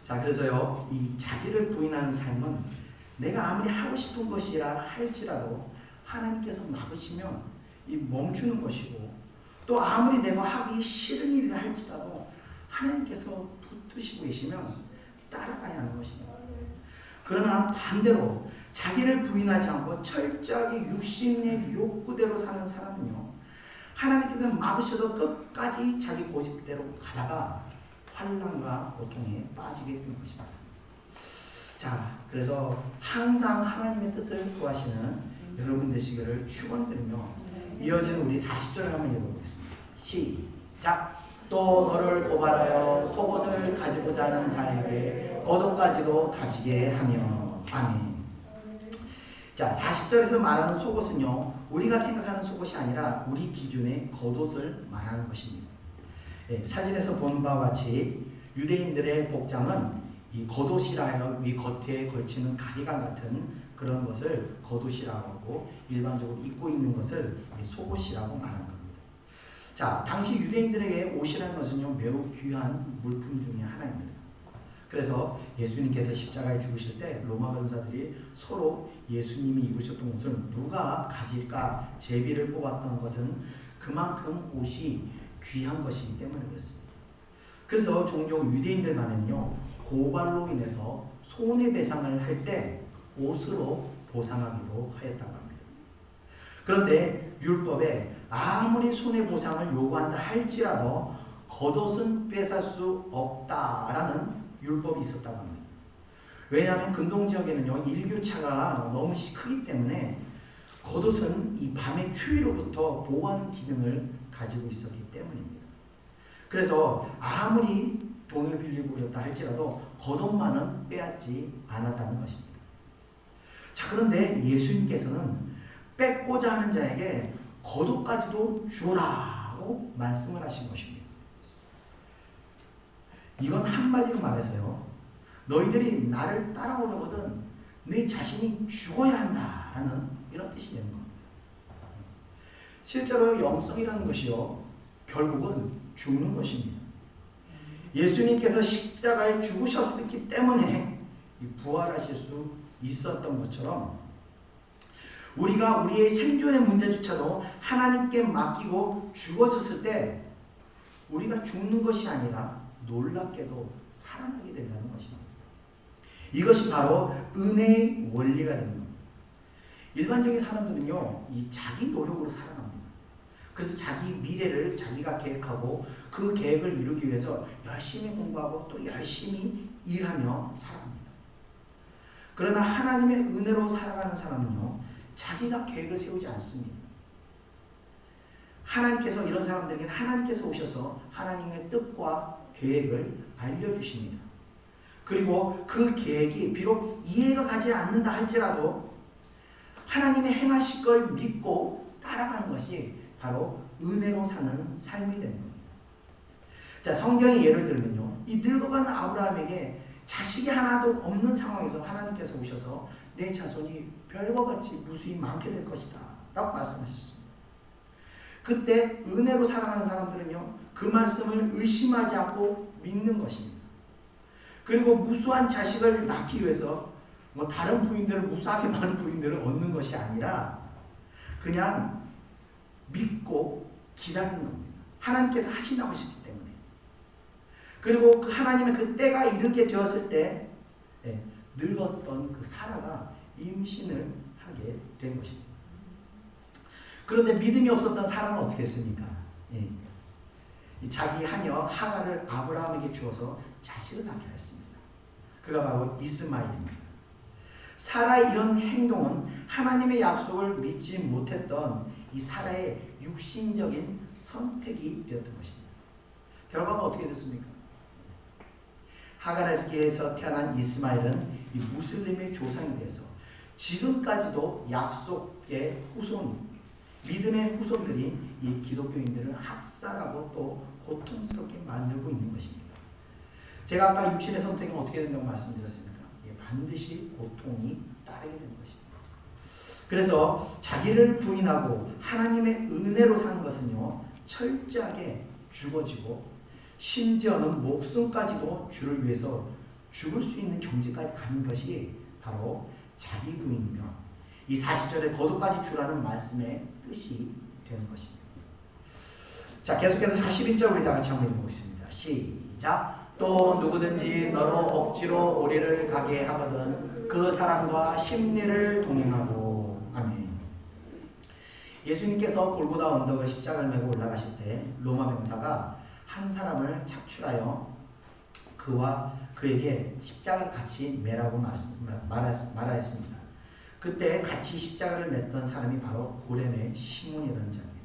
자, 그래서요, 이 자기를 부인하는 삶은 내가 아무리 하고 싶은 것이라 할지라도 하나님께서 막으시면 이 멈추는 것이고, 또 아무리 내가 하기 싫은 일이라 할지라도 하나님께서 붙드시고 계시면 따라가야 하는 것입니다. 그러나 반대로 자기를 부인하지 않고 철저하게 육신의 욕구대로 사는 사람은요, 하나님께서 막으셔도 끝까지 자기 고집대로 가다가 환난과 고통에 빠지게 되는 것입니다. 자, 그래서 항상 하나님의 뜻을 구하시는 여러분 되시기를 축원드리며 이어지는 우리 40절을 한번 읽어보겠습니다. 시작. 또 너를 고발하여 속옷을 가지고자 하는 자에게 겉옷까지도 가지게 하며. 아멘. 자, 40절에서 말하는 속옷은요, 우리가 생각하는 속옷이 아니라 우리 기준의 겉옷을 말하는 것입니다. 사진에서 본 바와 같이 유대인들의 복장은 이 겉옷이라 하여 위 겉에 걸치는 가디건 같은 그런 것을 겉옷이라고 하고, 일반적으로 입고 있는 것을 속옷이라고 말하는 겁니다. 자, 당시 유대인들에게 옷이라는 것은요, 매우 귀한 물품 중에 하나입니다. 그래서 예수님께서 십자가에 죽으실 때 로마 군사들이 서로 예수님이 입으셨던 옷을 누가 가질까 제비를 뽑았던 것은 그만큼 옷이 귀한 것이기 때문에 그렇습니다. 그래서 종종 유대인들만은요, 고발로 인해서 손해배상을 할 때 옷으로 보상하기도 하였다고 합니다. 그런데 율법에 아무리 손해보상을 요구한다 할지라도 겉옷은 뺏을 수 없다라는 율법이 있었다고 합니다. 왜냐하면 근동지역에는요, 일교차가 너무 크기 때문에 겉옷은 이 밤의 추위로부터 보호하는 기능을 가지고 있었기 때문입니다. 그래서 아무리 돈을 빌리고 그랬다 할지라도 겉옷만은 빼앗지 않았다는 것입니다. 자, 그런데 예수님께서는 뺏고자 하는 자에게 겉옷까지도 주라고 말씀을 하신 것입니다. 이건 한마디로 말해서요, 너희들이 나를 따라오려거든 네 자신이 죽어야 한다라는 이런 뜻이 되는 겁니다. 실제로 영성이라는 것이요, 결국은 죽는 것입니다. 예수님께서 십자가에 죽으셨기 때문에 부활하실 수 있었던 것처럼 우리가 우리의 생존의 문제조차도 하나님께 맡기고 죽어졌을 때 우리가 죽는 것이 아니라 놀랍게도 살아나게 된다는 것입니다. 이것이 바로 은혜의 원리가 되는 겁니다. 일반적인 사람들은요, 이 자기 노력으로 살아갑니다. 그래서 자기 미래를 자기가 계획하고 그 계획을 이루기 위해서 열심히 공부하고 또 열심히 일하며 살아갑니다. 그러나 하나님의 은혜로 살아가는 사람은요, 자기가 계획을 세우지 않습니다. 하나님께서 이런 사람들에게 하나님께서 오셔서 하나님의 뜻과 계획을 알려주십니다. 그리고 그 계획이 비록 이해가 가지 않는다 할지라도 하나님의 행하실 걸 믿고 따라가는 것이 바로 은혜로 사는 삶이 되는 겁니다. 자, 성경의 예를 들면요, 이 늙어가는 아브라함에게 자식이 하나도 없는 상황에서 하나님께서 오셔서 내 자손이 별과 같이 무수히 많게 될 것이다 라고 말씀하셨습니다. 그때 은혜로 살아가는 사람들은요, 그 말씀을 의심하지 않고 믿는 것입니다. 그리고 무수한 자식을 낳기 위해서 뭐 다른 부인들을 무수하게 많은 부인들을 얻는 것이 아니라 그냥 믿고 기다리는 겁니다. 하나님께서 하신다고 하셨기 때문에. 그리고 그 하나님의 그 때가 이르게 되었을 때 늙었던 그 사라가 임신을 하게 된 것입니다. 그런데 믿음이 없었던 사라는 어떻게 했습니까? 자기 하녀 하갈을 아브라함에게 주어서 자식을 낳게 했습니다. 그가 바로 이스마엘입니다. 사라의 이런 행동은 하나님의 약속을 믿지 못했던 이 사라의 육신적인 선택이 되었던 것입니다. 결과가 어떻게 됐습니까? 하갈에게서 태어난 이스마엘은 이 무슬림의 조상이 돼서 지금까지도 약속의 후손, 믿음의 후손들이 이 기독교인들을 학살하고 또 고통스럽게 만들고 있는 것입니다. 제가 아까 육신의 선택은 어떻게 된다고 말씀드렸습니까? 반드시 고통이 따르게 되는 것입니다. 그래서 자기를 부인하고 하나님의 은혜로 사는 것은요, 철저하게 죽어지고 심지어는 목숨까지도 주를 위해서 죽을 수 있는 경지까지 가는 것이 바로 자기 부인이며 이 40절에 거듭까지 주라는 말씀의 뜻이 되는 것입니다. 자, 계속해서 41절 우리 다 같이 한번 읽어보겠습니다. 시작. 또 누구든지 너로 억지로 오리를 가게 하거든 그 사람과 심리를 동행하고. 아멘. 예수님께서 골고다 언덕을 십자가를 메고 올라가실 때 로마 병사가 한 사람을 착출하여 그와 그에게 십자가를 같이 매라고 말하였습니다. 그때 같이 십자가를 맸던 사람이 바로 고레네 시몬이라는 자입니다.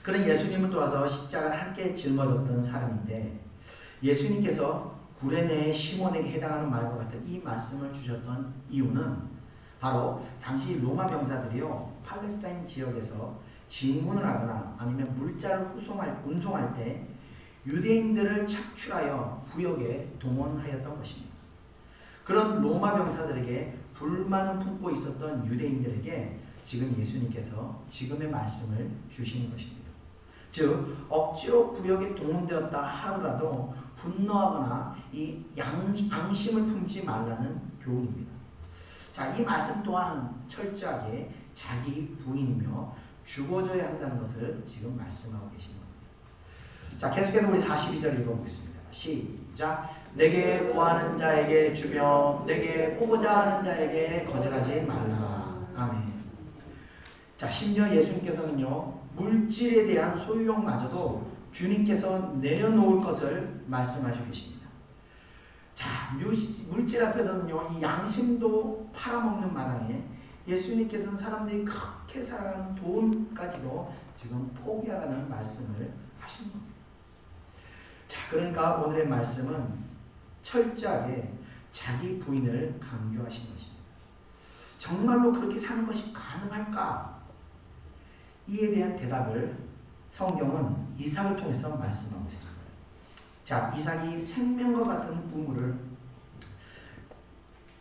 그런 예수님을 도와서 십자가를 함께 짊어졌던 사람인데 예수님께서 구레네 시몬에게 해당하는 말과 같은 이 말씀을 주셨던 이유는 바로 당시 로마 병사들이요, 팔레스타인 지역에서 진군을 하거나 아니면 물자를 운송할 때 유대인들을 착출하여 구역에 동원하였던 것입니다. 그런 로마 병사들에게 불만을 품고 있었던 유대인들에게 지금 예수님께서 지금의 말씀을 주시는 것입니다. 즉 억지로 구역에 동원되었다 하더라도 분노하거나 이 앙심을 품지 말라는 교훈입니다. 자, 이 말씀 또한 철저하게 자기 부인이며 죽어져야 한다는 것을 지금 말씀하고 계시는 겁니다. 자, 계속해서 우리 42절 읽어보겠습니다. 시작. 내게 구하는 자에게 주며 내게 보고자 하는 자에게 거절하지 말라. 아멘. 자, 심지어 예수님께서는요, 물질에 대한 소유욕마저도 주님께서 내려놓을 것을 말씀하시고 계십니다. 자, 물질 앞에서는요, 이 양심도 팔아먹는 마당에 예수님께서는 사람들이 그렇게 살아가는 돈까지도 지금 포기하라는 말씀을 하신 겁니다. 자, 그러니까 오늘의 말씀은 철저하게 자기 부인을 강조하신 것입니다. 정말로 그렇게 사는 것이 가능할까? 이에 대한 대답을 성경은 이삭을 통해서 말씀하고 있습니다. 자, 이삭이 생명과 같은 우물을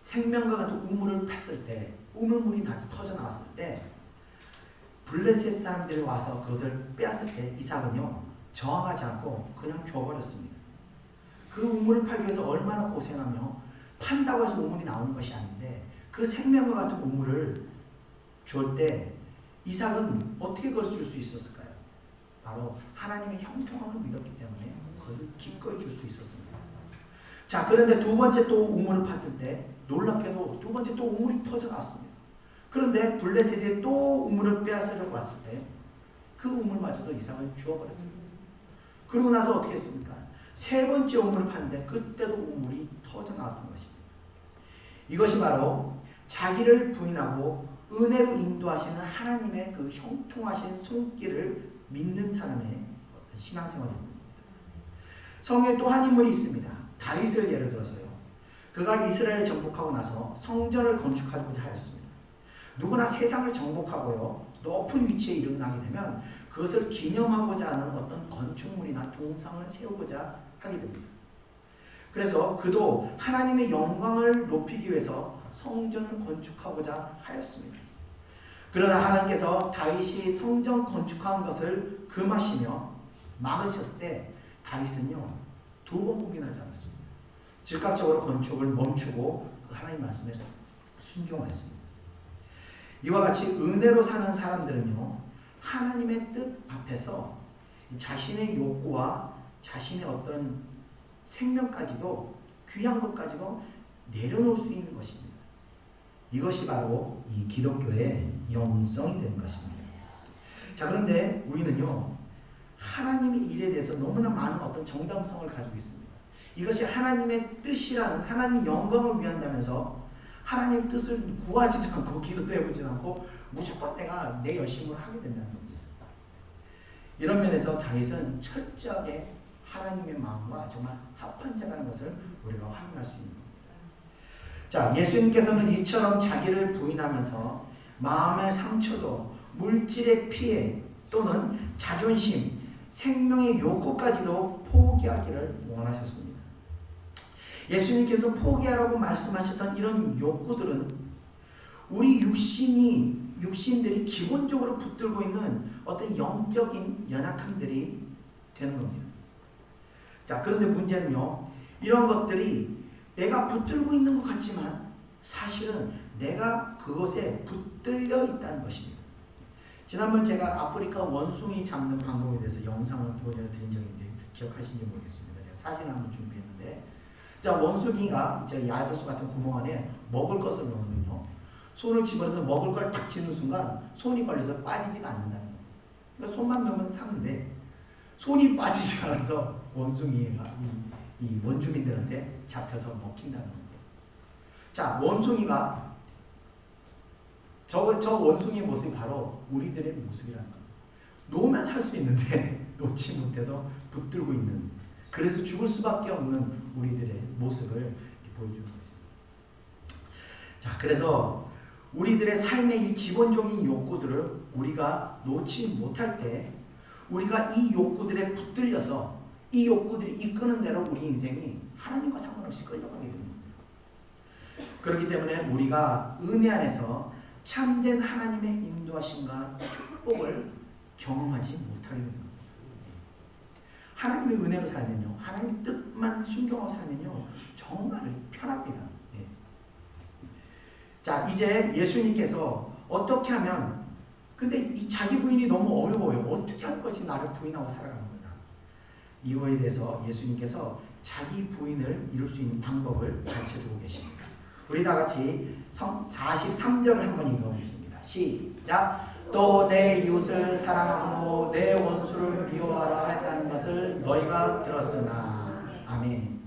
팠을 때, 우물물이 터져 나왔을 때 블레셋 사람들이 와서 그것을 빼앗을 때 이삭은요, 저항하지 않고 그냥 줘버렸습니다. 그 우물을 팔기 위해서 얼마나 고생하며 판다고 해서 우물이 나오는 것이 아닌데 그 생명과 같은 우물을 줄 때 이삭은 어떻게 그걸 줄 수 있었을까요? 바로 하나님의 형통함을 믿었기 때문에 그것을 기꺼이 줄 수 있었던 거예요. 자, 그런데 두 번째 또 우물을 팠을 때 놀랍게도 두 번째 또 우물이 터져나왔습니다. 그런데 블레셋이 또 우물을 빼앗으려고 왔을 때 그 우물마저도 이삭을 주워버렸습니다. 그러고 나서 어떻게 했습니까? 세 번째 우물을 팠는데 그때도 우물이 터져나왔던 것입니다. 이것이 바로 자기를 부인하고 은혜로 인도하시는 하나님의 그 형통하신 손길을 믿는 사람의 어떤 신앙생활입니다. 성경에 또 한 인물이 있습니다. 다윗을 예를 들어서요. 그가 이스라엘 정복하고 나서 성전을 건축하고자 하였습니다. 누구나 세상을 정복하고요. 높은 위치에 이르게 되면 그것을 기념하고자 하는 어떤 건축물이나 동상을 세우고자 하게 됩니다. 그래서 그도 하나님의 영광을 높이기 위해서 성전을 건축하고자 하였습니다. 그러나 하나님께서 다윗이 성전 건축한 것을 금하시며 막으셨을 때 다윗은요 2번 포기하지 않았습니다. 즉각적으로 건축을 멈추고 그 하나님 말씀에 순종했습니다. 이와 같이 은혜로 사는 사람들은요 하나님의 뜻 앞에서 자신의 욕구와 자신의 어떤 생명까지도 귀한 것까지도 내려놓을 수 있는 것입니다. 이것이 바로 이 기독교의 영성이 되는 것입니다. 자, 그런데 우리는요 하나님의 일에 대해서 너무나 많은 어떤 정당성을 가지고 있습니다. 이것이 하나님의 뜻이라는 하나님의 영광을 위한다면서 하나님 뜻을 구하지도 않고 기도도 해보지도 않고 무조건 내가 내 열심으로 하게 된다는 겁니다. 이런 면에서 다윗은 철저하게 하나님의 마음과 정말 합한 자라는 것을 우리가 확인할 수 있는 겁니다. 자, 예수님께서는 이처럼 자기를 부인하면서 마음의 상처도 물질의 피해 또는 자존심, 생명의 욕구까지도 포기하기를 원하셨습니다. 예수님께서 포기하라고 말씀하셨던 이런 욕구들은 우리 육신들이 기본적으로 붙들고 있는 어떤 영적인 연약함들이 되는 겁니다. 자, 그런데 문제는요, 이런 것들이 내가 붙들고 있는 것 같지만 사실은 내가 그것에 붙들려 있다는 것입니다. 지난번 제가 아프리카 원숭이 잡는 방법에 대해서 영상을 보여드린 적이 있는데 기억하시는지 모르겠습니다. 제가 사진을 한번 준비했는데, 자, 원숭이가 저 야자수 같은 구멍 안에 먹을 것을 넣으면요, 손을 집어넣어서 먹을 걸 딱 쥐는 순간 손이 걸려서 빠지지가 않는다는 거예요. 그러니까 손만 넣으면 사는데 손이 빠지지 않아서 원숭이가 이 원주민들한테 잡혀서 먹힌다는 겁니다. 자, 원숭이가 저 원숭이의 모습이 바로 우리들의 모습이라는 겁니다. 놓으면 살 수 있는데 놓지 못해서 붙들고 있는, 그래서 죽을 수밖에 없는 우리들의 모습을 보여주는 것입니다. 자, 그래서 우리들의 삶의 이 기본적인 욕구들을 우리가 놓지 못할 때 우리가 이 욕구들에 붙들려서 이 욕구들이 이끄는 대로 우리 인생이 하나님과 상관없이 끌려가게 되는 겁니다. 그렇기 때문에 우리가 은혜 안에서 참된 하나님의 인도하심과 축복을 경험하지 못하게 되는 겁니다. 하나님의 은혜로 살면요, 하나님의 뜻만 순종하고 살면요 정말 편합니다. 자, 이제 예수님께서 어떻게 하면, 근데 이 자기 부인이 너무 어려워요. 어떻게 할 것이 나를 부인하고 살아가는 거다. 이거에 대해서 예수님께서 자기 부인을 이룰 수 있는 방법을 가르쳐주고 계십니다. 우리 다 같이 43절을 한번 읽어보겠습니다. 시작. 또 내 이웃을 사랑하고 내 원수를 미워하라 했다는 것을 너희가 들었으나. 아멘.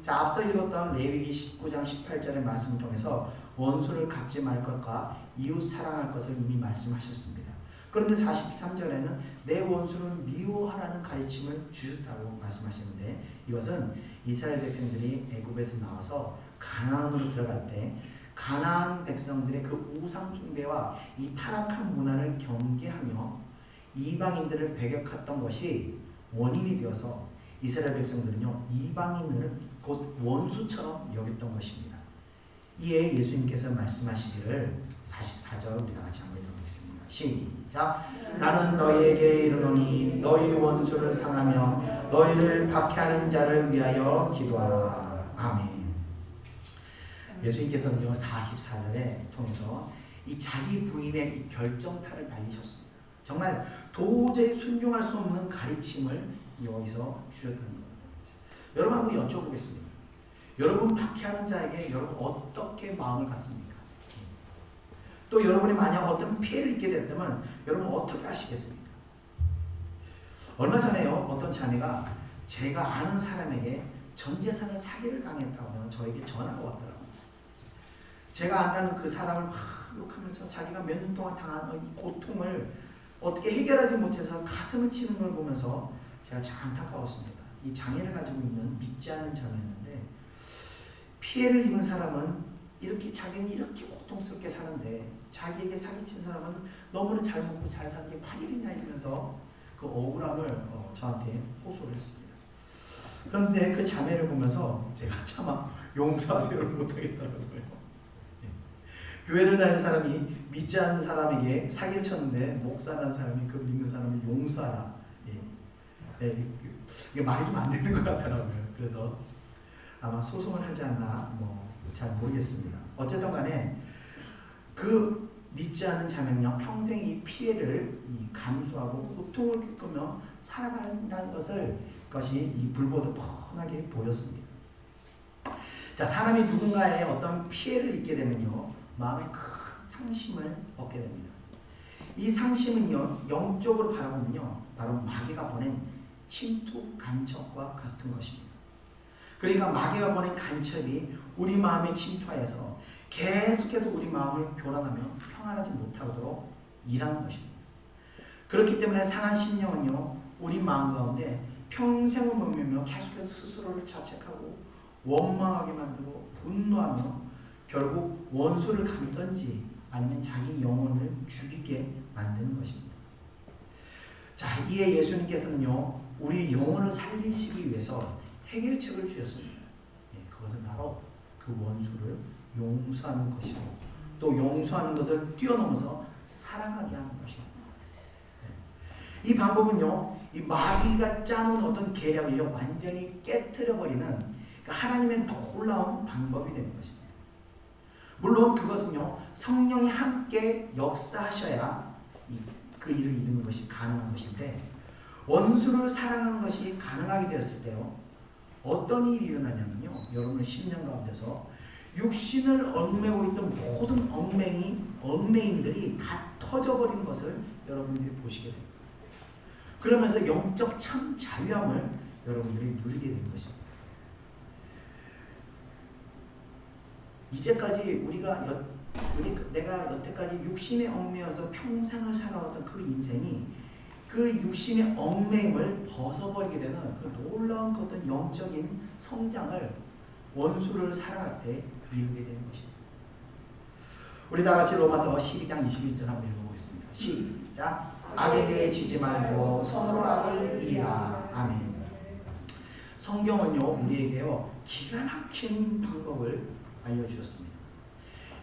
자, 앞서 읽었던 레위기 19장 18절의 말씀을 통해서 원수를 갚지 말 것과 이웃 사랑할 것을 이미 말씀하셨습니다. 그런데 43절에는 내 원수를 미워하라는 가르침을 주셨다고 말씀하시는데, 이것은 이스라엘 백성들이 애굽에서 나와서 가나안으로 들어갈 때 가나안 백성들의 그 우상 숭배와 이 타락한 문화를 경계하며 이방인들을 배격했던 것이 원인이 되어서 이스라엘 백성들은요 이방인을 곧 원수처럼 여겼던 것입니다. 이에 예수님께서 말씀하시기를 44절 우리 다 같이 한번 읽어보겠습니다. 시작. 나는 너희에게 이르노니 너희 원수를 상하며 너희를 박해하는 자를 위하여 기도하라. 아멘. 예수님께서는요 44절에 통해서 이 자기 부인의 이 결정타를 날리셨습니다. 정말 도저히 순종할 수 없는 가르침을 여기서 주셨다는 겁니다. 여러분 한번 여쭤보겠습니다. 여러분 박해하는 자에게 여러분 어떻게 마음을 갖습니까? 또 여러분이 만약 어떤 피해를 입게 됐다면 여러분 어떻게 하시겠습니까? 얼마 전에요 어떤 자매가 제가 아는 사람에게 전 재산을 사기를 당했다고 저에게 전화가 왔더라고요. 제가 안다는 그 사람을 막 욕하면서 자기가 몇 년 동안 당한 이 고통을 어떻게 해결하지 못해서 가슴을 치는 걸 보면서 제가 참 안타까웠습니다. 이 장애를 가지고 있는 믿지 않는 자매였는데 피해를 입은 사람은 이렇게 자기는 이렇게 고통스럽게 사는데 자기에게 사기친 사람은 너무나 잘 먹고 잘 사는 게 말이 되냐 이러면서 그 억울함을 저한테 호소를 했습니다. 그런데 그 자매를 보면서 제가 차마 용서하세요를 못하겠더라고요. 교회를 다니는 사람이 믿지 않는 사람에게 사기를 쳤는데 목사라는 사람이 그 믿는 사람을 용서하라. 이게 말이 좀 안 되는 것 같더라고요. 그래서 아마 소송을 하지 않나 잘 모르겠습니다. 어쨌든 간에 그 믿지 않는 자매는요 평생 이 피해를 감수하고 고통을 겪으며 살아간다는 것이 이 불보듯 뻔하게 보였습니다. 자, 사람이 누군가의 어떤 피해를 입게 되면요 마음에 큰 상심을 얻게 됩니다. 이 상심은요 영적으로 바라보면요 바로 마귀가 보낸 침투 간첩과 같은 것입니다. 그러니까 마귀가 보낸 간첩이 우리 마음에 침투하여서 계속해서 우리 마음을 교란하며 평안하지 못하도록 일하는 것입니다. 그렇기 때문에 상한 심령은요 우리 마음 가운데 평생을 머물며 계속해서 스스로를 자책하고 원망하게 만들고 분노하며 결국 원수를 감던지 아니면 자기 영혼을 죽이게 만드는 것입니다. 자, 이에 예수님께서는요 우리 영혼을 살리시기 위해서 해결책을 주셨습니다. 그것은 바로 그 원수를 용서하는 것이고 또 용서하는 것을 뛰어넘어서 사랑하게 하는 것입니다. 이 방법은요 이 마귀가 짜놓은 어떤 계략을요 완전히 깨트려버리는 하나님의 놀라운 방법이 되는 것입니다. 물론 그것은요 성령이 함께 역사하셔야 그 일을 이루는 것이 가능한 것인데 원수를 사랑하는 것이 가능하게 되었을 때요 어떤 일이 일어나냐면요 여러분의 심령 가운데서 육신을 얽매고 있던 모든 얽매임들이 다 터져버리는 것을 여러분들이 보시게 됩니다. 그러면서 영적 참 자유함을 여러분들이 누리게 되는 것입니다. 이제까지 내가 여태까지 육신에 얽매여서 평생을 살아왔던 그 인생이 그 육신의 얽매임을 벗어버리게 되는 그 놀라운 어떤 영적인 성장을 원수를 사랑할 때 이루게 되는 것입니다. 우리 다 같이 로마서 12장 21절 한번 읽어보겠습니다. 시작. 악에게 지지 말고 선으로 악을 이기라. 아멘. 성경은요 우리에게요 기가 막힌 방법을 알려주셨습니다.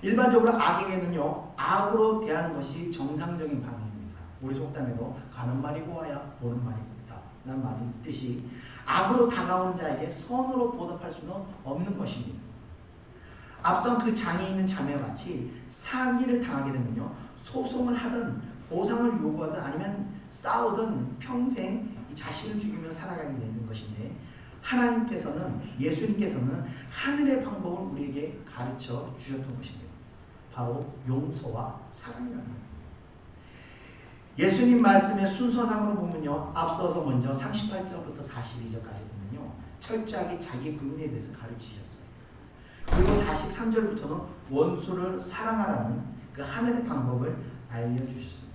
일반적으로 악에게는요 악으로 대하는 것이 정상적인 반응입니다. 우리 속담에도 가는 말이 고와야 오는 말이 곱다 라는 말이 있듯이 악으로 다가오는 자에게 선으로 보답할 수는 없는 것입니다. 앞선 그 장애 있는 자매와 같이 사기를 당하게 되면요 소송을 하든 보상을 요구하든 아니면 싸우든 평생 이 자신을 죽이며 살아가게 되는 것인데 예수님께서는 하늘의 방법을 우리에게 가르쳐 주셨던 것입니다. 바로 용서와 사랑이라는 겁니다. 예수님 말씀의 순서상으로 보면요 앞서서 먼저 38절부터 42절까지 보면요 철저하게 자기 부인에 대해서 가르치셨습니다. 그리고 43절부터는 원수를 사랑하라는 그 하늘의 방법을 알려주셨습니다.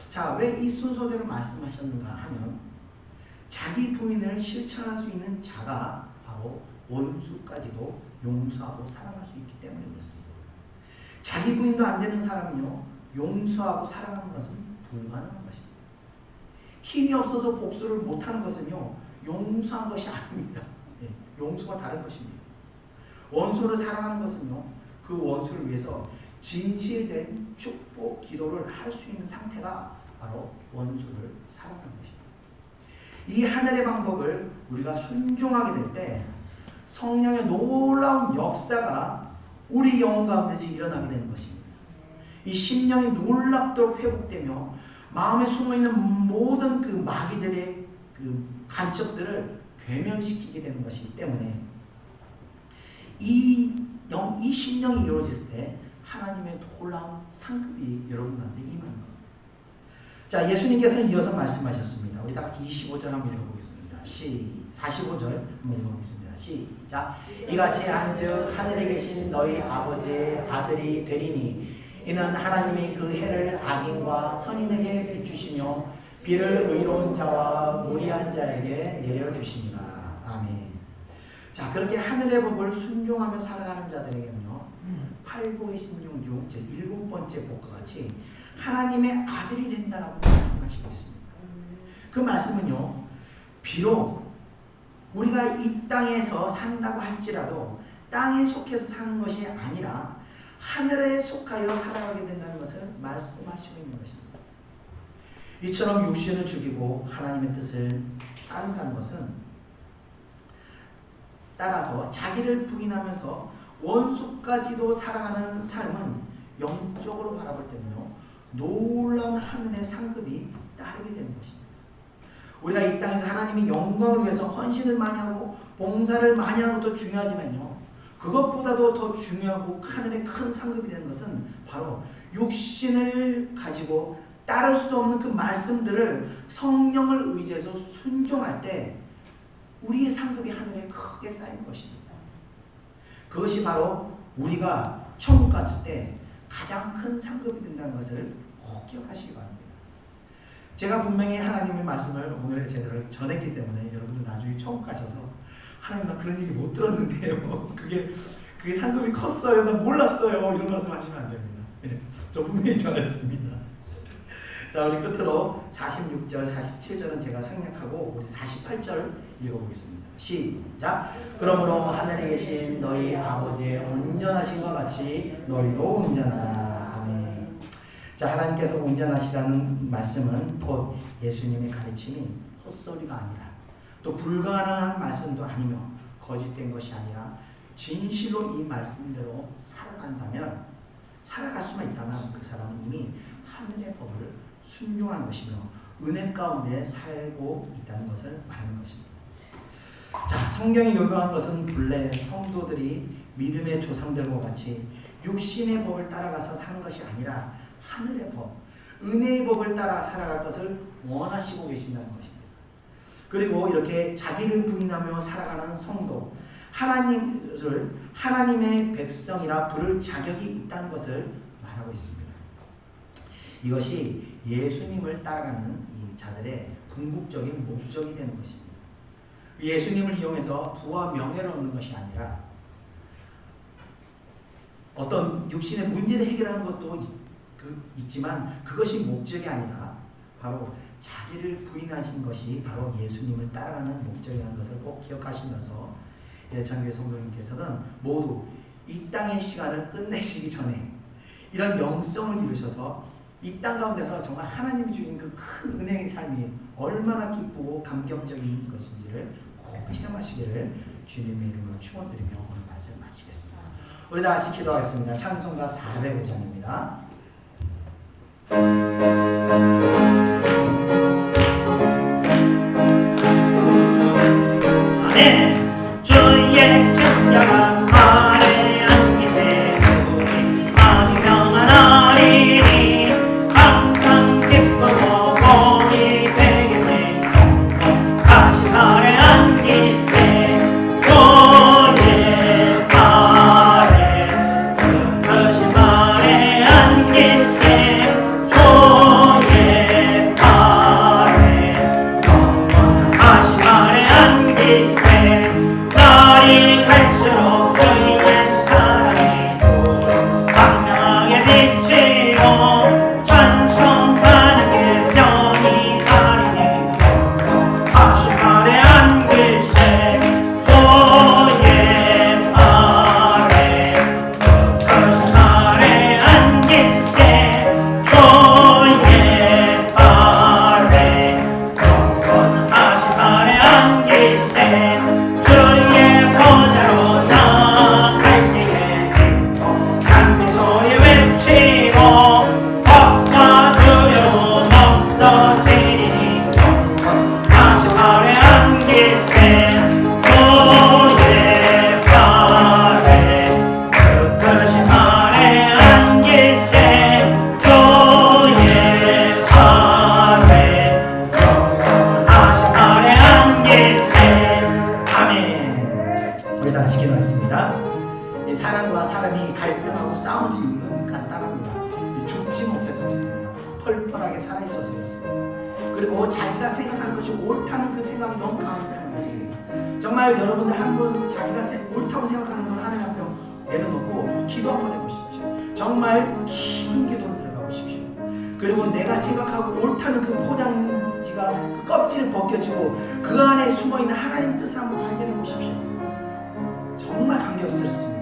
자, 왜 이 순서대로 말씀하셨는가 하면 자기 부인을 실천할 수 있는 자가 바로 원수까지도 용서하고 사랑할 수 있기 때문에 그렇습니다. 자기 부인도 안 되는 사람은요 용서하고 사랑하는 것은 불가능한 것입니다. 힘이 없어서 복수를 못하는 것은요 용서한 것이 아닙니다. 용서가 다른 것입니다. 원수를 사랑하는 것은요 그 원수를 위해서 진실된 축복 기도를 할 수 있는 상태가 바로 원수를 사랑하는 것입니다. 이 하늘의 방법을 우리가 순종하게 될 때 성령의 놀라운 역사가 우리 영혼 가운데서 일어나게 되는 것입니다. 이 심령이 놀랍도록 회복되며 마음에 숨어있는 모든 그 마귀들의 그 간첩들을 괴멸시키게 되는 것이기 때문에 이 심령이 이루어졌을 때 하나님의 놀라운 상급이 여러분한테 임하는 겁니다. 자, 예수님께서는 이어서 말씀하셨습니다. 우리 다 같이 25절 한번 읽어보겠습니다. 45절 한번 읽어보겠습니다. 시작. 이같이 한즉 하늘에 계신 너희 아버지의 아들이 되리니 이는 하나님이 그 해를 악인과 선인에게 비추시며 비를 의로운 자와 무리한 자에게 내려주십니다. 아멘. 자, 그렇게 하늘의 법을 순종하며 살아가는 자들에게는요, 팔복의 신용 중 제 7번째 복과 같이 하나님의 아들이 된다라고 말씀하시고 있습니다. 그 말씀은요, 비록 우리가 이 땅에서 산다고 할지라도 땅에 속해서 사는 것이 아니라 하늘에 속하여 살아가게 된다는 것을 말씀하시고 있는 것입니다. 이처럼 육신을 죽이고 하나님의 뜻을 따른다는 것은 따라서 자기를 부인하면서 원수까지도 사랑하는 삶은 영적으로 바라볼 때는요, 놀라운 하늘의 상급이 따르게 되는 것입니다. 우리가 이 땅에서 하나님의 영광을 위해서 헌신을 많이 하고 봉사를 많이 하는 것도 중요하지만요, 그것보다도 더 중요하고 하늘의 큰 상급이 되는 것은 바로 육신을 가지고 따를 수 없는 그 말씀들을 성령을 의지해서 순종할 때 우리의 상급이 하늘에 크게 쌓이는 것입니다. 그것이 바로 우리가 천국 갔을 때 가장 큰 상급이 된다는 것을 꼭 기억하시기 바랍니다. 제가 분명히 하나님의 말씀을 오늘 제대로 전했기 때문에 여러분들 나중에 천국 가셔서 하나님 나 그런 얘기 못 들었는데요. 그게 상급이 컸어요. 나 몰랐어요. 이런 말씀 하시면 안 됩니다. 네, 저 분명히 전했습니다. 자, 우리 끝으로 46절, 47절은 제가 생략하고 우리 48절 읽어보겠습니다. 시작. 그러므로 하늘에 계신 너희 아버지의 온전하신 것 같이 너희도 온전하라. 아멘. 자, 하나님께서 온전하시다는 말씀은 곧 예수님의 가르침이 헛소리가 아니라 또 불가능한 말씀도 아니며 거짓된 것이 아니라 진실로 이 말씀대로 살아간다면, 살아갈 수만 있다면 그 사람은 이미 하늘의 법을 순종한 것이며 은혜 가운데 살고 있다는 것을 말하는 것입니다. 자, 성경이 요구하는 것은 본래 성도들이 믿음의 조상들과 같이 육신의 법을 따라가서 사는 것이 아니라 하늘의 법, 은혜의 법을 따라 살아갈 것을 원하시고 계신다는 것입니다. 그리고 이렇게 자기를 부인하며 살아가는 성도, 하나님의 백성이라 부를 자격이 있다는 것을 말하고 있습니다. 이것이 예수님을 따라가는 이 자들의 궁극적인 목적이 되는 것입니다. 예수님을 이용해서 부와 명예를 얻는 것이 아니라 어떤 육신의 문제를 해결하는 것도 있지만 그것이 목적이 아니라 바로 자기를 부인하신 것이 바로 예수님을 따라가는 목적이라는 것을 꼭 기억하시면서 예찬교회 성도님께서는 모두 이 땅의 시간을 끝내시기 전에 이런 영성을 이루셔서 이 땅 가운데서 정말 하나님이 주신 그 큰 은혜의 삶이 얼마나 기쁘고 감격적인 것인지를 꼭 체험하시기를 주님의 이름으로 축원드리며 오늘 말씀 마치겠습니다. 우리 다 같이 기도하겠습니다. 찬송가 405장입니다. 아멘. 주의 천자가 아래 앉으세 우리 마음이 평안하리니 항상 기쁘고 복이 되겠네. 가신 아래 앉으세 주의 발에 그 발에 앉으세 주의 발에 영원하신 발에 앉으세 이 사람과 사람이 갈등하고 싸우는 이유는 간단합니다. 죽지 못해서 그렇습니다. 펄펄하게 살아있어서 그렇습니다. 그리고 자기가 생각하는 것이 옳다는 그 생각이 너무 강하기 때문에 그렇습니다. 정말 여러분들 한번 자기가 옳다고 생각하는 걸 하나님 앞에 내려놓고 기도 한번 해보십시오. 정말 깊은 기도로 들어가 보십시오. 그리고 내가 생각하고 옳다는 그 포장지가 그 껍질이 벗겨지고 그 안에 숨어있는 하나님 뜻을 한번 발견해 보십시오. 정말 감격스럽습니다.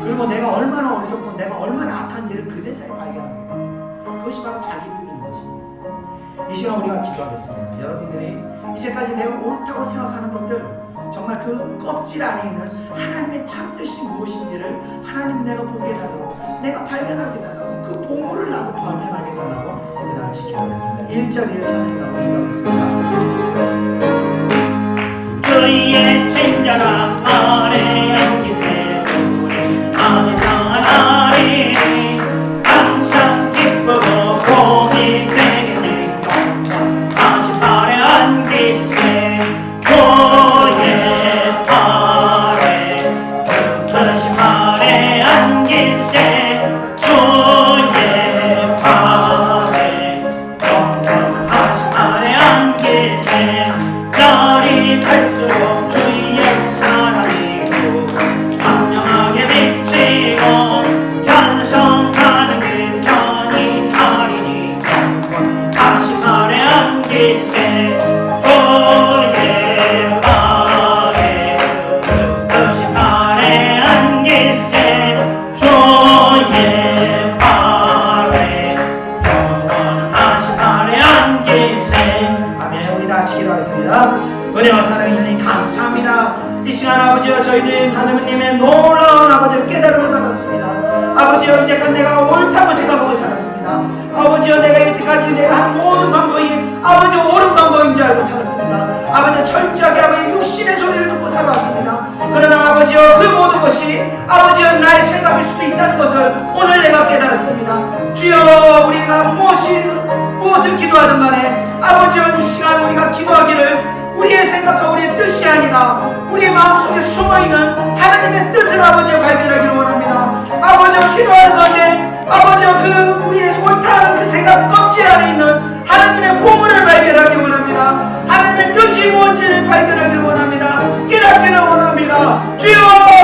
그리고 내가 얼마나 어리석고 내가 얼마나 악한지를 그제서야 발견합니다. 그것이 바로 자기 부인인 것입니다. 이 시간 우리가 기도하겠습니다. 여러분들이 이제까지 내가 옳다고 생각하는 것들 정말 그 껍질 안에 있는 하나님의 참뜻이 무엇인지를 하나님 내가 보게 해달라고, 내가 발견하게 해달라고, 그 보물을 나도 발견하게 해달라고 우리 다 같이 기도하겠습니다. 1절 1찬을 나누고 기도하겠습니다. 주의 친자가 발에 안기세 우리 마음에 강하나니 항상 기쁘고 복이 되네 영원하신 발에 안기세 주의 발에 크신 발에 안기세 주의 발에 영원하신 발에 안기세 날이 갈수록 주의 사랑이고 광명하게 비치고 찬송하는 그 편이 달이니 영원하신 발에 안기세 주의 발에 크신 발에 안기세 주의 발에 영원하신 발에 안기세. 아멘. 우리 다 같이 기도하겠습니다. 은혜와 사랑해 주님 감사합니다. 이 시간 아버지여 저희들이 하나님의 놀라운 아버지의 깨달음을 받았습니다. 아버지여 이제까지 내가 옳다고 생각하고 살았습니다. 아버지여 내가 이때까지 내가 한 모든 방법이 아버지 옳은 방법인 줄 알고 살았습니다. 아버지 철저하게 아버지 육신의 소리를 듣고 살아왔습니다. 그러나 아버지여 그 모든 것이 아버지여 나의 생각일 수도 있다는 것을 오늘 내가 깨달았습니다. 주여 우리가 무엇을 기도하든 간에 아버지여 이 시간 우리가 기도하기를 우리의 생각과 우리의 뜻이 아니라 우리의 마음속에 숨어있는 하나님의 뜻을 아버지여 발견하기를 원합니다. 아버지여 기도하는 것에 아버지여 그 우리의 옳다는 그 생각 껍질 안에 있는 하나님의 보물을 발견하기 원합니다. 하나님의 뜻이 무엇인지를 발견하기를 원합니다. 깨닫기를 원합니다. 주여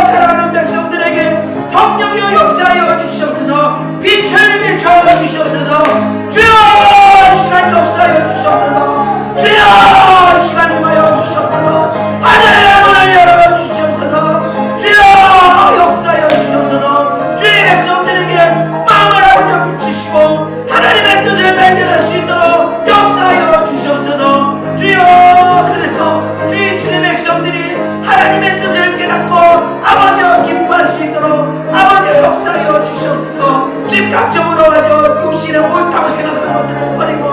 사랑하는 백성들에게 성령이여 역사하여 주시옵소서. 빛을 비춰 주시옵소서. 주여 시간 역사하여 주시옵소서. 주여 시간 임하여 주시옵소서. 하늘의 문을 열어 주시옵소서. 주여 역사하여 주시옵소서. 주의 백성들에게 마음을 아버지 비추시고 하나님의 뜻을 발견할 수 있도록 역사하여 주시옵소서. 주여 그래서 주의 주의 백성들이 하나님의 뜻을 깨닫고 아버지와 기뻐할 수 있도록 아버지와 역사하여 주시옵소서. 즉각적으로 아주 육신에 옳다고 생각하는 것들을 버리고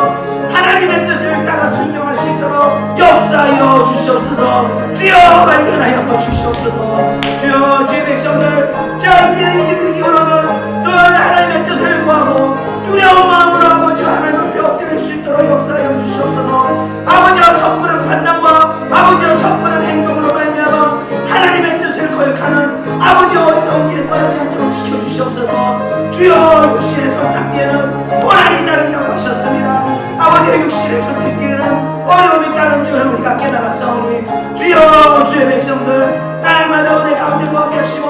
하나님의 뜻을 따라 순종할 수 있도록 역사하여 주시옵소서. 주여 발견하여 주시옵소서. 주여 주의 백성들 자 이후로는 늘 하나님의 뜻을 구하고 두려운 마음으로 아버지 하나님 앞에 엎드릴 수 있도록 역사하여 주시옵소서. 아버지와 섣부른 판단과 아버지와 섣부른 행동으로 말미암아 하나님의 뜻을 거역하는 아버지와 어리석은 길에 빠지지 않도록 지켜주시옵소서. 주여 육신의 선택기에는 고난이 따른다고 하셨습니다. 아버지의 육신의 선택기에는 어려움이 따른 줄을 우리가 깨달았사오니 주여 주의 백성들 날마다 은혜 가운데 거하게 하시고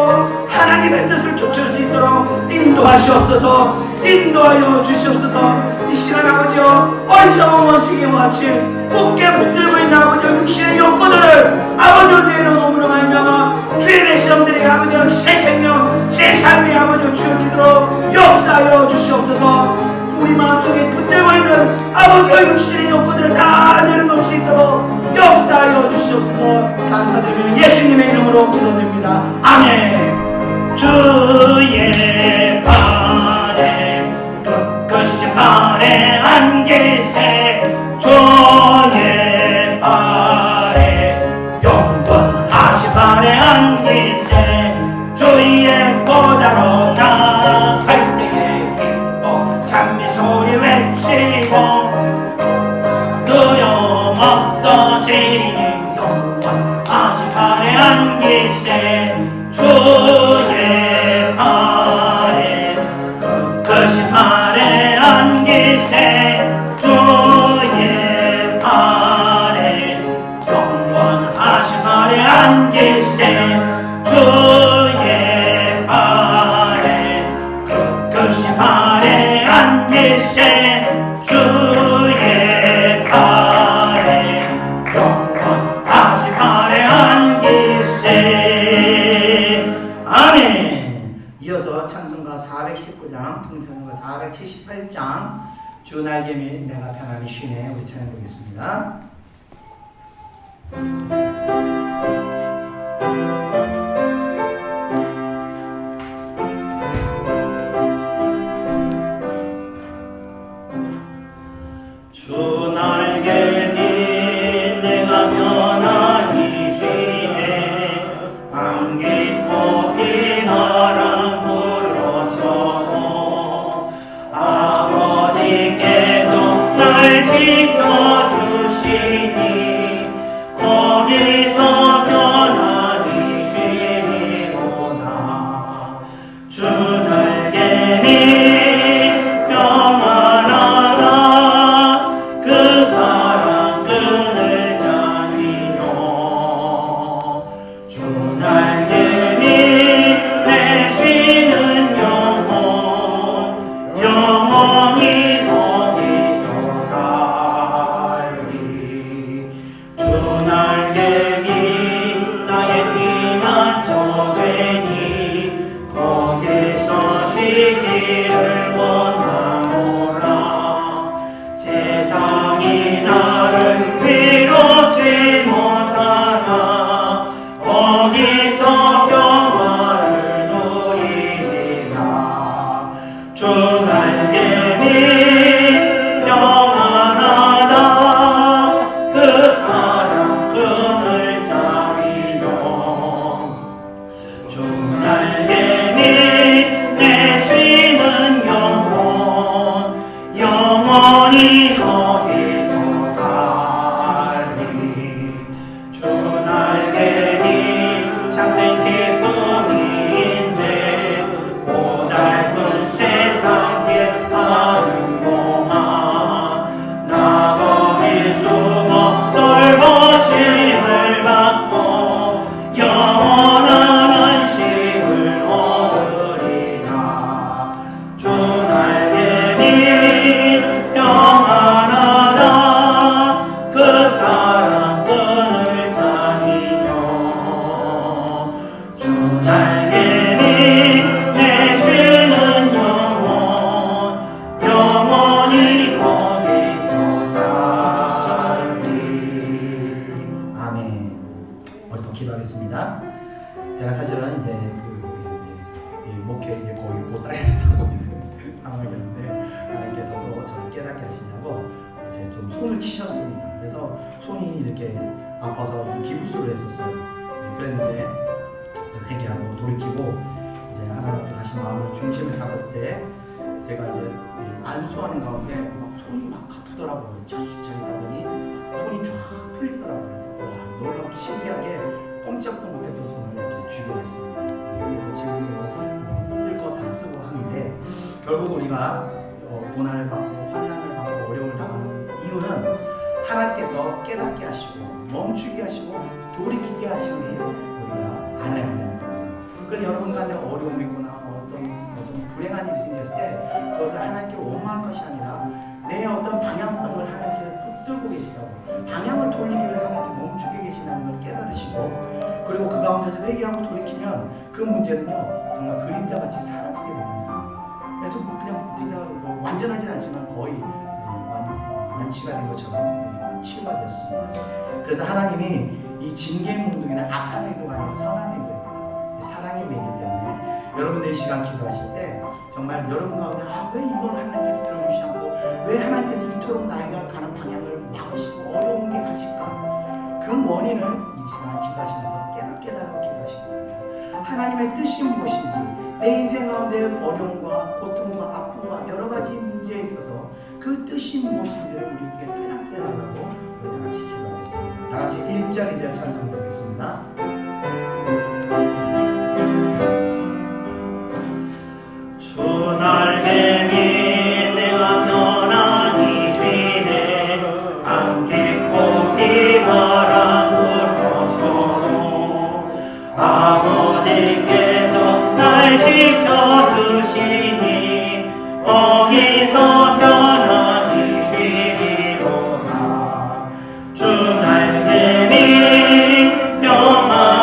하나님의 뜻을 쫓을 수 있도록 인도하시옵소서. 인도하여 주시옵소서. 이 시간 아버지여 어리석은 원숭이와 같이 굳게 붙들고 있는 아버지여 육신의 욕구들을 아버지여 내려놓음으로 말미암아 주의 백성들이 아버지여 새 생명 새 삶이 아버지여 주어지도록 역사하여 주시옵소서. 우리 마음속에 붙들고 있는 아버지의 육신의 욕구들을 다 내려놓을 수 있도록 역사하여 주시옵소서. 감사드리며 예수님의 이름으로 기도드립니다. 아멘. 주의 발에 끝끝이 발에 안기세 주의 발에 영원하신 발에 안기세 주의 보좌로 나갈 때에 기뻐 장미 소리 외치고 두려움 없어지리니 영원하신 발에 안기세 주의 주 날개미 내가 편안히 쉬네. 우리 찬양 보겠습니다. 주 날개미 내가 편안히 쉬네. 감깃꽃 비바람 불어쳐도 아버지께서 날 지켜주시니 거기서 편안히 쉬리로다. 주 날개미 세상이 나를 위로치 못하나 거기서 평화를 누리리라. 주 날개미 평안하다. 그 사랑 끈을 자리며 주 날개미 내 쉬는 영원히 거기서 살리. 주 날개미 참된 기쁨인데 고달픈 세상 길 가는 동안 나 거기 숨어 돌보심을 받고 영원한 안식을 얻으리라. 주 날개미 평안하다. 그 사랑 끈을 자리며 주 날개미 내 쉬는 영원히 거기서 살리. 아멘. 우리 또 기도하겠습니다. 제가 사실은 이제 이 목회 이제 거의 보따리를 쓰고 있는 상황이었는데 하나님께서도 저를 깨닫게 하시냐고 제가 좀 손을 치셨습니다. 그래서 손이 이렇게 아파서 기부스를 했었어요. 그랬는데 회개하고 돌이키고 이제 하나님 앞에 다시 마음을 중심을 잡았을 때 제가 이제 안수하는 가운데 막 손이 막 아프더라고요. 저리저리 하더니 손이 쫙 풀리더라고요. 와, 놀랍게 신기하게 꼼짝도 못했던 손을 이렇게 쥐게 됐습니다. 그래서 지금 쓸 거 다 쓰고 하는데 결국 우리가 고난을 받고 환난을 받고 어려움을 당하는 이유는 하나님께서 깨닫게 하시고 멈추게 하시고 돌이키게 하시니 우리가 알아야 된다는 겁니다. 그래서 여러분 가운데 어려움이 있거나 어떤 불행한 일이 생겼을 때 그것을 하나님께 원망할 것이 아니라 내 어떤 방향성을 하나님께 붙들고 계시다고 방향을 돌리기 위해 하나님께 멈추게 계시다는 걸 깨달으시고 그리고 그 가운데서 회개하고 돌이키면 그 문제는요 정말 그림자같이 사라지게 된다는 거예요. 그래서 그냥 진짜 완전하진 않지만 거의 완치가 된 것처럼 치유가 되었습니다. 그래서 하나님이 이 징계의 몽둥이는 악한 의도가 아니고 선한 의도입니다. 사랑의 매이기 때문에 여러분들 이 시간 기도하실 때 정말 여러분 가운데 왜 이걸 하나님께 들어주시지 않고 왜 하나님께서 이토록 나이가 가는 방향을 막으시고 어려운 게 가실까? 그 원인을 이 시간 기도하시면서 깨닫게 달라고 기도하시기 바랍니다. 하나님의 뜻이 무엇인지 내 인생 가운데 어려움과 고통과 아픔과 여러 가지 문제에 있어서 그 뜻이 무엇인지를 우리에게 깨닫게 달라고 우리 다 같이 기도하겠습니다. 다 같이 1절 2절 찬송 드리겠습니다. 주 날개미 내가 편안히 쉬네. 감깃꽃 비바람 불어쳐도 아버지께서 날 지켜주시니 거기서 편안히 쉬리로다. 주 날개미 평안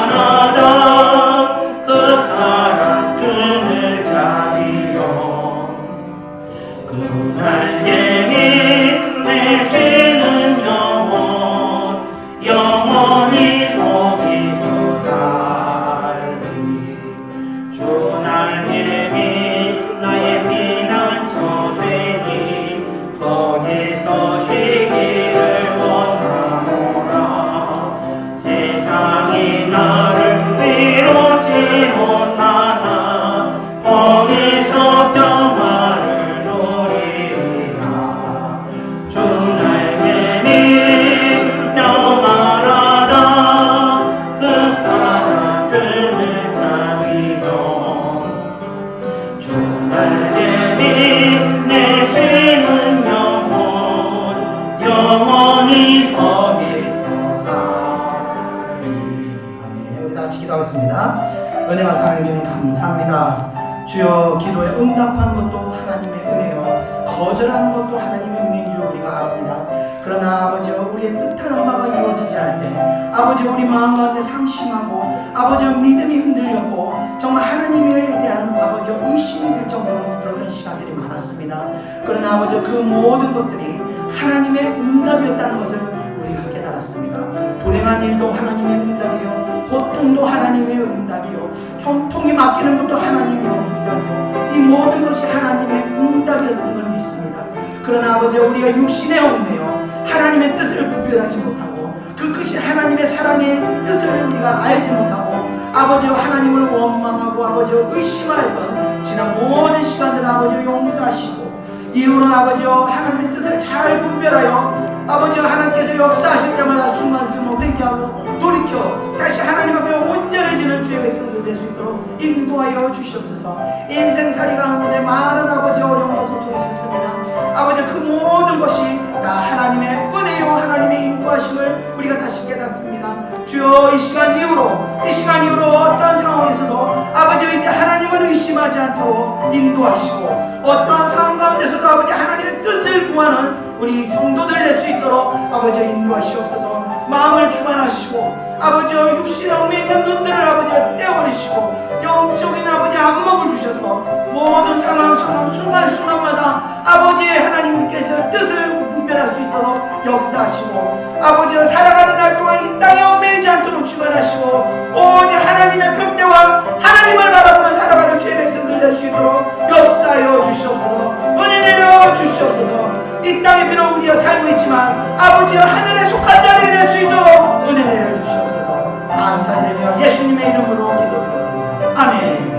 같이 기도하겠습니다. 은혜와 사랑해 주님 감사합니다. 주여, 기도에 응답하는 것도 하나님의 은혜요, 거절하는 것도 하나님의 은혜인 줄 우리가 압니다. 그러나 아버지여, 우리의 뜻하는 바가 이루어지지 할 때 아버지, 우리 마음 가운데 상심하고 아버지 믿음이 흔들렸고 정말 하나님에 대한 아버지 의심이 들 정도로 그랬던 시간들이 많았습니다. 그러나 아버지, 그 모든 것들이 하나님의 응답이었다는 것을 우리가 깨달았습니다. 불행한 일도 하나님의 응답이요, 고통도 하나님의 응답이요, 형통이 맡기는 것도 하나님의 응답이요, 이 모든 것이 하나님의 응답이었음을 믿습니다. 그러나 아버지, 우리가 육신에 얽매여 하나님의 뜻을 분별하지 못하고 그 끝이 하나님의 사랑의 뜻을 우리가 알지 못하고 아버지 하나님을 원망하고 아버지 의심하였던 지난 모든 시간들 아버지 용서하시고, 이후로 아버지 하나님의 뜻을 잘 분별하여 아버지 하나님께서 역사하실 때마다 순간순간 회개하고 돌이켜 다시 하나님 앞에 온전해지는 주의 백성들 될 수 있도록 인도하여 주시옵소서. 인생살이 가운데 많은 아버지 어려움과 고통이 있었습니다. 아버지, 그 모든 것이 다 하나님의 은혜요, 하나님의 인도하심을 우리가 다시 깨닫습니다. 주여, 이 시간 이후로 어떠한 상황에서도 아버지 이제 하나님을 의심하지 않도록 인도하시고, 어떠한 상황 가운데서도 아버지 하나님의 뜻을 구하는 우리 성도들 될 수 있도록 아버지 인도하시옵소서. 마음을 주관하시고 아버지 육신에 얽매이는 눈들을 아버지 떼어버리시고 영적인 아버지 안목을 주셔서 모든 상황 순간순간마다 아버지 하나님께서 뜻을 분별할 수 있도록 역사하시고 아버지 살아가는 날 동안 이 땅에 얽매이지 않도록 주관하시고 오직 하나님의 평대와 하나님을 바라보며 살아가는 주의 백성들 될 수 있도록 역사하여 주시옵소서. 은혜 내려 주시옵소서. 이 땅에 비록 우리가 살고 있지만 아버지 하늘에 속한 자들이 될 수 있도록 은혜 내려 주시옵소서. 감사드리며 예수님의 이름으로 기도드립니다. 아멘.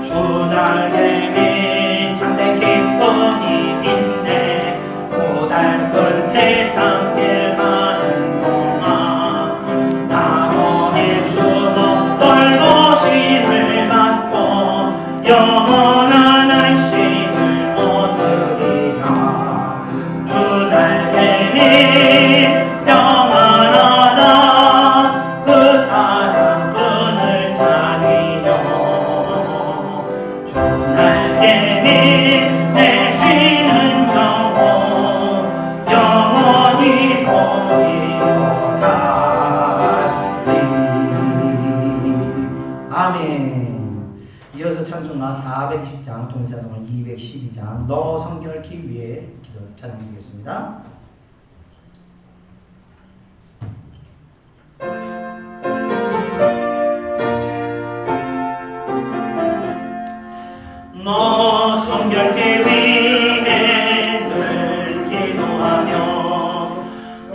주 날개미 참된 기쁨이 있네. 고달픈 세상 길 가는 동안 나무에 숨어 돌보심을 받고 영원한 안식을 얻으리라. 주 날개미 평안하다 그 사랑 끈을 차리며 주 날개미 내 쉬는 영혼 영원히 거기서 살리. 아멘. 이어서 찬송가 420장 동자동을 212장 너 성결케 위해 기도 찬양드리겠습니다. 너 성결케 위해 늘 기도하며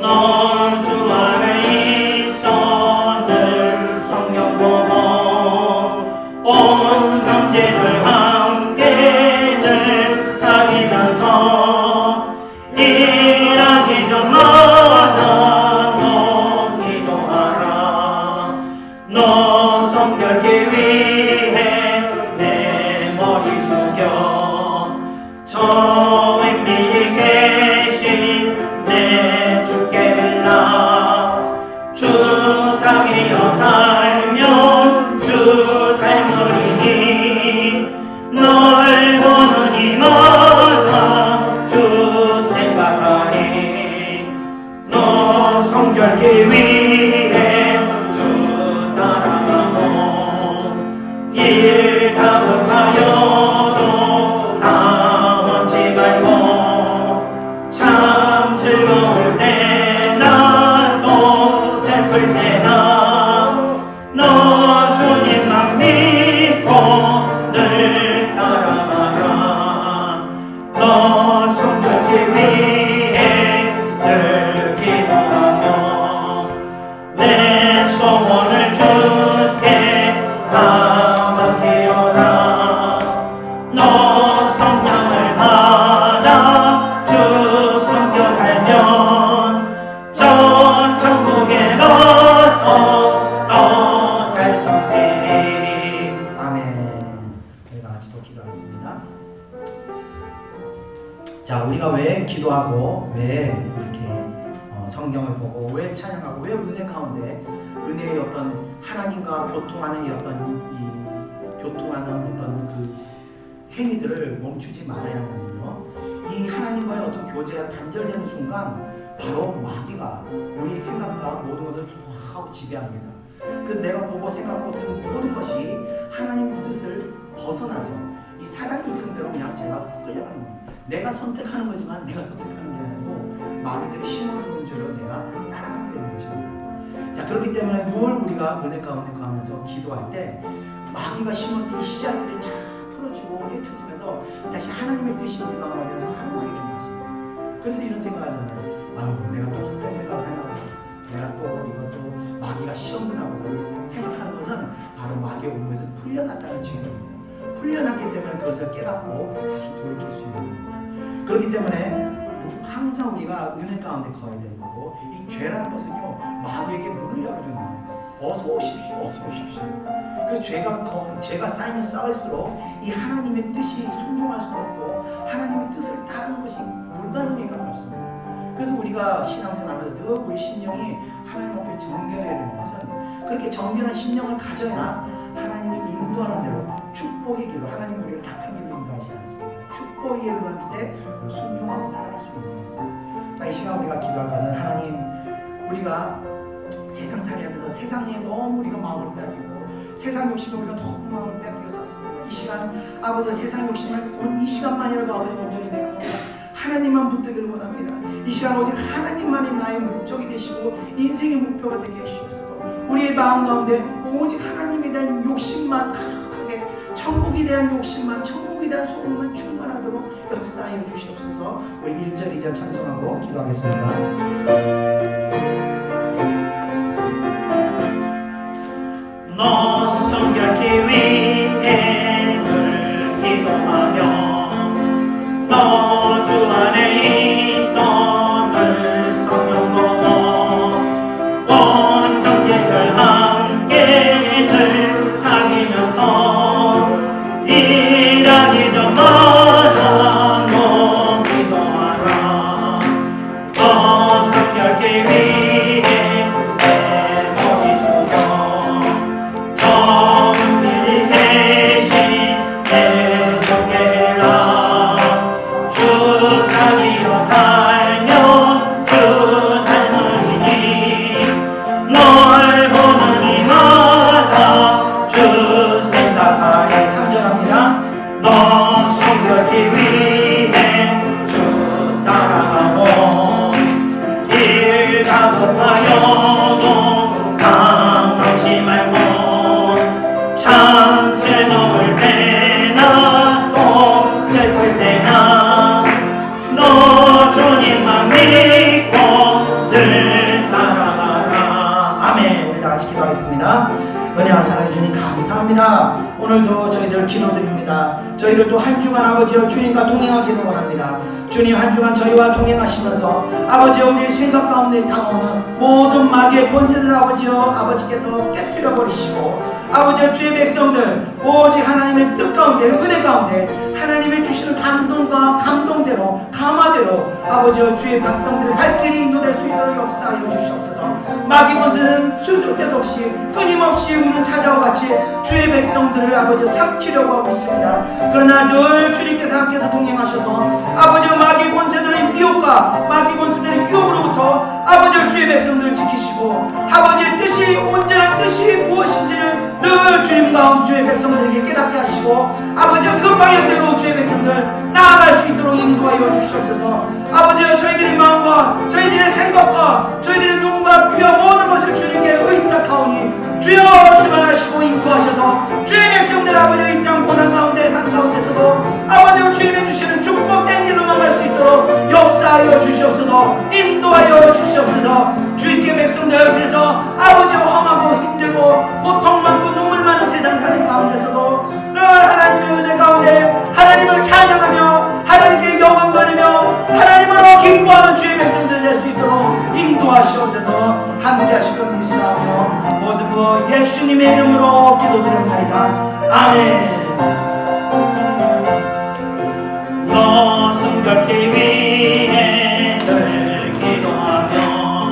넌 주 안에 있어 늘 성경 보고 온 형제들 함께 늘 사귀면서 일하기 전마다 너 기도하라. 너 성결케 위해 내 머리 숙여 저 은밀히 계신 내 주께 빌라. 주 사귀어 살면 주 닮으리니 널 보는 이마다 주 생각하니 너 성결케 위해 주 따라가고 일 다급하여도 당황치 말고 참 즐거울 때나 또 슬플 때나 너 주님만 믿고 늘 따라가라. 너 성결케 위해 늘 기도하며 내 소원을 주께 다 맡기어라. 너 성령을 받아 주 섬겨 살면 저 천국에 가서 더 잘 섬기리. 아멘. 우리 다 같이 또 기도하겠습니다. 자, 우리가 왜 기도하고 왜 이렇게 성경을 보고 왜 찬양하고 왜 은혜 가운데 은혜의 어떤 하나님과 교통하는 어떤 그 행위들을 멈추지 말아야 하냐면요, 이 하나님과의 어떤 교제가 단절되는 순간 바로 마귀가 우리의 생각과 모든 것을 하고 지배합니다. 그래서 내가 보고 생각하고 듣는 모든 것이 하나님의 뜻을 벗어나서 이 사단이 이끄는 대로 그냥 제가 끌려가는 겁니다. 내가 선택하는 거지만 내가 선택하는 게 아니고 마귀들이 심어주는 줄로 내가 따라가게 되는 것입니다. 자, 그렇기 때문에 늘 우리가 은혜 가운데 가면서 기도할 때 마귀가 심었던 이 씨앗들이 쫙 풀어지고 헤쳐지면서 다시 하나님의 뜻이 우리 가운데 살아나게 되는 것입니다. 그래서 이런 생각하잖아요. 아유, 내가 또 헛된 생각을 했나 보다. 내가 또 이것도 마귀가 시험드나 보다 생각하는 것은 바로 마귀의 온몸에서 풀려났다는 증거입니다. 풀려났기 때문에 그것을 깨닫고 다시 돌이킬 수 있는 겁니다. 그렇기 때문에 항상 우리가 은혜 가운데 거해야 되는 거고, 이 죄라는 것은요, 마귀에게 문을 열어주는 겁니다. 어서 오십시오, 어서 오십시오. 그 죄가 쌓이면 쌓을수록 이 하나님의 뜻이 순종할 수 없고 하나님의 뜻을 따르는 것이 불가능에 가깝습니다. 그래서 우리가 신앙생활하면서 더 우리 심령이 하나님 앞에 정결해야 되는 것은, 그렇게 정결한 심령을 가져야 하나님이 인도하는 대로 축복의 길로, 하나님 우리를 악한 길로 인도하지 않습니다. 축복의 길로 갈 때 순종하고 따라갈 수 있는 겁니다. 이 시간 우리가 기도할 것은, 하나님, 우리가 세상살이 하면서 세상에 너무 우리가 마음을 뺏기고 세상 욕심에 우리가 너무 마음을 뺏기고 살았습니다. 이 시간 아버지, 세상 욕심을 이 시간만이라도 아버지 온전히 내려놓고 하나님만 붙들기를 원합니다. 이 시간 오직 하나님만이 나의 목적이 되시고 인생의 목표가 되게 해주시옵소서. 우리의 마음 가운데 오직 하나님에 대한 욕심만 가득하게, 천국에 대한 욕심만, 천국에 대한 소망만 충만하도록 역사하여 주시옵소서. 우리 1절 2절 찬송하고 기도하겠습니다. 너 성결케 위해 늘 기도하며 너 주 안에 있어 늘 성경 보고 온 형제들 함께 늘 사귀면서 일하기 전마다 너 기도하라. 너 성결케 위해 내 머리 숙여 정밀히 계신 내 주께 주 사귀어 살며 주 닮으리니 널 보는 이마다 주 생각하리. 3절합니다. 너 성결케 위해 주 따라가고 일 다급하여도 당하지 말고 참 즐거울 때나 또 슬플 때나 너 주님만 믿고 늘 따라가라. 아멘. 우리 다 같이 기도하겠습니다. 은혜와 사랑해 주님 감사합니다. 오늘도 저희들 기도드립니다. 저희들도 한 주간 아버지여 주님과 동행하기를 원합니다. 주님, 한 주간 저희와 동행하시면서 아버지여 우리의 생각 가운데 다가오는 모든 마귀의 권세들 아버지께서 깨뜨려 버리시고, 아버지여 주의 백성들 오직 하나님의 뜻 가운데, 은혜 가운데 하나님이 주시는 감동과 감동대로, 감화대로 아버지여 주의 백성들의 발길이 인도될 수 있도록 역사하여 주시옵소서. 마귀 권세는 수도 때도 없이 끊임없이 우는 사자와 같이 주의 백성들을 아버지 삼키려고 하고 있습니다. 그러나 늘 주님께서 함께서 동행하셔서 아버지 마귀 권세들의 미혹과 마귀 권세들의 유혹으로부터 아버지 주의 백성들을 지키시고, 아버지의 뜻이, 온전한 뜻이 무엇인지를 늘 주님 가운데 주의 백성들에게 깨닫게 하시고, 아버지 그 방향대로 주의 백성들 나아갈 수 있도록 인도하여 주시옵소서. 아버지 저희들의 마음과 저희들의 생각과 저희들의 눈과 귀와 모든 것을 주님께 의탁하오니 주여 주관하시고 인도하셔서 주의 백성들 아버지 이 땅 고난 가운데 산 가운데서도 아버지 주님의 주시는 축복된 길로만 갈 수 있도록 역사하여 주시옵소서. 인도하여 주시옵소서. 주님께 백성들 그래서 아버지 험하고 힘들고 고통 많고 눈물 많은 세상 살림 가운데서도 늘 하나님의 은혜 가운데 하나님을 찬양하며 하나님께 영광 돌리며 하나님으로 기뻐하는 주의 백성들 될 수 있도록 인도하시옵소서. 함께 하시고 믿사하며 모든 것 예수님의 이름으로 기도드립니다. 아멘. 너 성결케 위해 늘 기도하며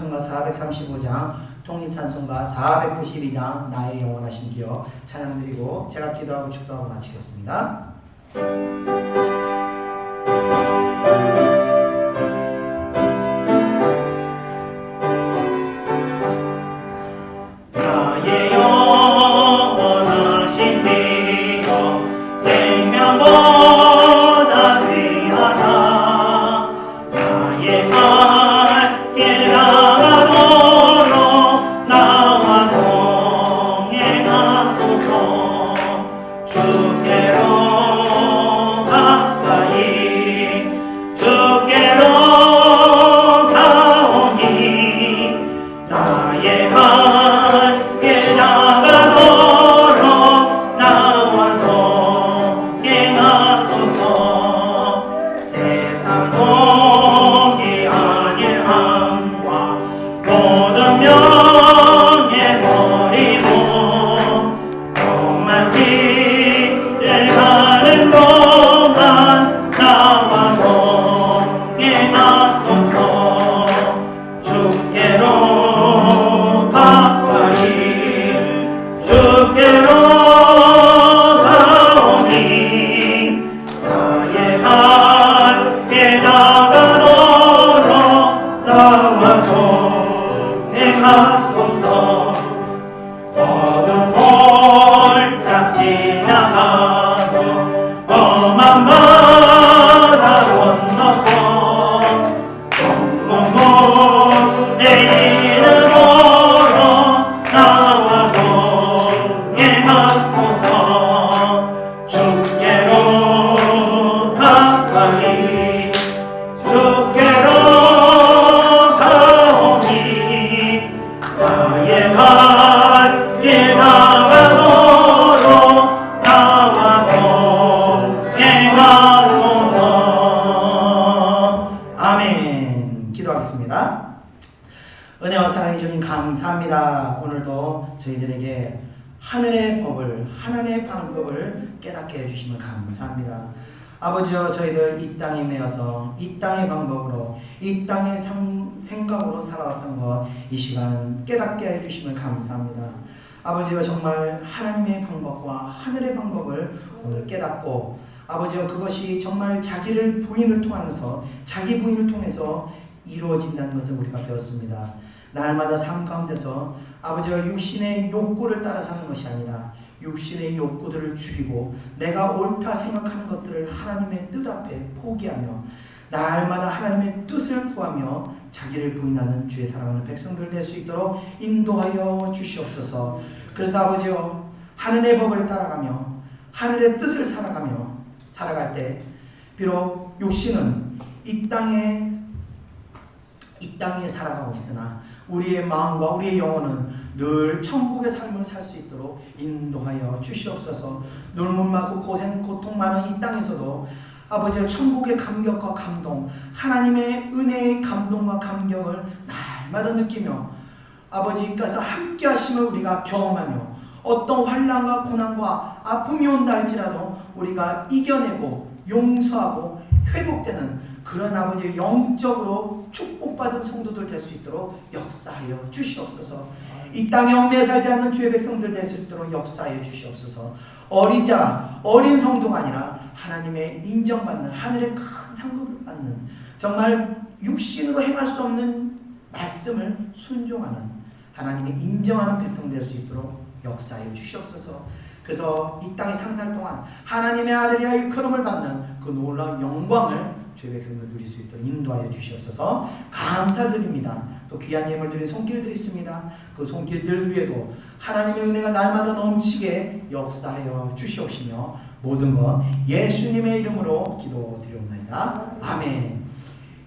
찬송가 435장, 통일찬송가 492장 나의 영원하신 기억 찬양드리고 제가 기도하고 축도하고 마치겠습니다. 나의 영원하신 기억 생명보다 귀하다. 나의 갈 길 나가도록 나와 동행하소서. 주께로 가까이 주께로 가오니 나의 갈 길 나가도록 나와 동행하소서. 세상 복이 아닐 함과 모든 명예 버리고 험한 길을 가는 동안 나와 동행하소서. 주께로 가까이 주께로 가오니 나의 갈 길 나가도록 나와 동행하소서. 어둠 홀짝 지나가고 험한 바다 건너서 정금은 내 이름으로 나와 동행하소서. 주께로 가까이 주께로 가오니 나의 갈 길 나가도록 나와 동행하소서. 아멘. 기도하겠습니다. 은혜와 사랑해 주님 감사합니다. 오늘도 저희들에게 하늘의 법을, 하나님의 방법을 깨닫게 해주심을 감사합니다. 아버지여, 저희들 이 땅에 매여서 이 땅의 방법으로 이 땅의 생각으로 살아왔던 것 이 시간 깨닫게 해주심을 감사합니다. 아버지여, 정말 하나님의 방법과 하늘의 방법을 오늘 깨닫고 아버지여, 그것이 정말 자기를 부인을 통해서 자기 부인을 통해서 이루어진다는 것을 우리가 배웠습니다. 날마다 삶 가운데서 아버지와 육신의 욕구를 따라 사는 것이 아니라 육신의 욕구들을 죽이고 내가 옳다 생각하는 것들을 하나님의 뜻 앞에 포기하며 날마다 하나님의 뜻을 구하며 자기를 부인하는 주의 사랑하는 백성들 될 수 있도록 인도하여 주시옵소서. 그래서 아버지여, 하늘의 법을 따라가며 하늘의 뜻을 살아갈 때 비록 육신은 이 땅에 살아가고 있으나 우리의 마음과 우리의 영혼은 늘 천국의 삶을 살 수 있도록 인도하여 주시옵소서. 눈물 많고 고생 고통 많은 이 땅에서도 아버지의 천국의 감격과 감동, 하나님의 은혜의 감동과 감격을 날마다 느끼며 아버지께서 함께 하심을 우리가 경험하며 어떤 환난과 고난과 아픔이 온다 할지라도 우리가 이겨내고 용서하고 회복되는 그런 아버지의 영적으로 축복받은 성도들 될 수 있도록 역사하여 주시옵소서. 이 땅에 얽매여 살지 않는 주의 백성들 될 수 있도록 역사하여 주시옵소서. 어린 성도가 아니라 하나님의 인정받는 하늘의 큰 상급을 받는 정말 육신으로 행할 수 없는 말씀을 순종하는 하나님의 인정하는 백성 될 수 있도록 역사하여 주시옵소서. 그래서 이 땅에 사는 날 동안 하나님의 아들이라 일컬음을 받는 그 놀라운 영광을 주의 백성들 누릴 수 있도록 인도하여 주시옵소서. 감사드립니다. 또 귀한 예물 드린 손길들이 있습니다. 그 손길들 위에도 하나님의 은혜가 날마다 넘치게 역사하여 주시옵시며 모든 것 예수님의 이름으로 기도드리옵나이다. 아멘.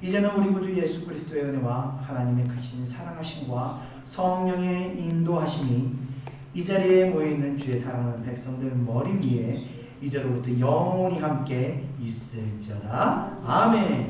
이제는 우리 구주 예수 그리스도의 은혜와 하나님의 크신 사랑하심과 성령의 인도하심이 이 자리에 모여있는 주의 사랑하는 백성들 머리 위에 이제로부터 영원히 함께 있을지어다. 아멘.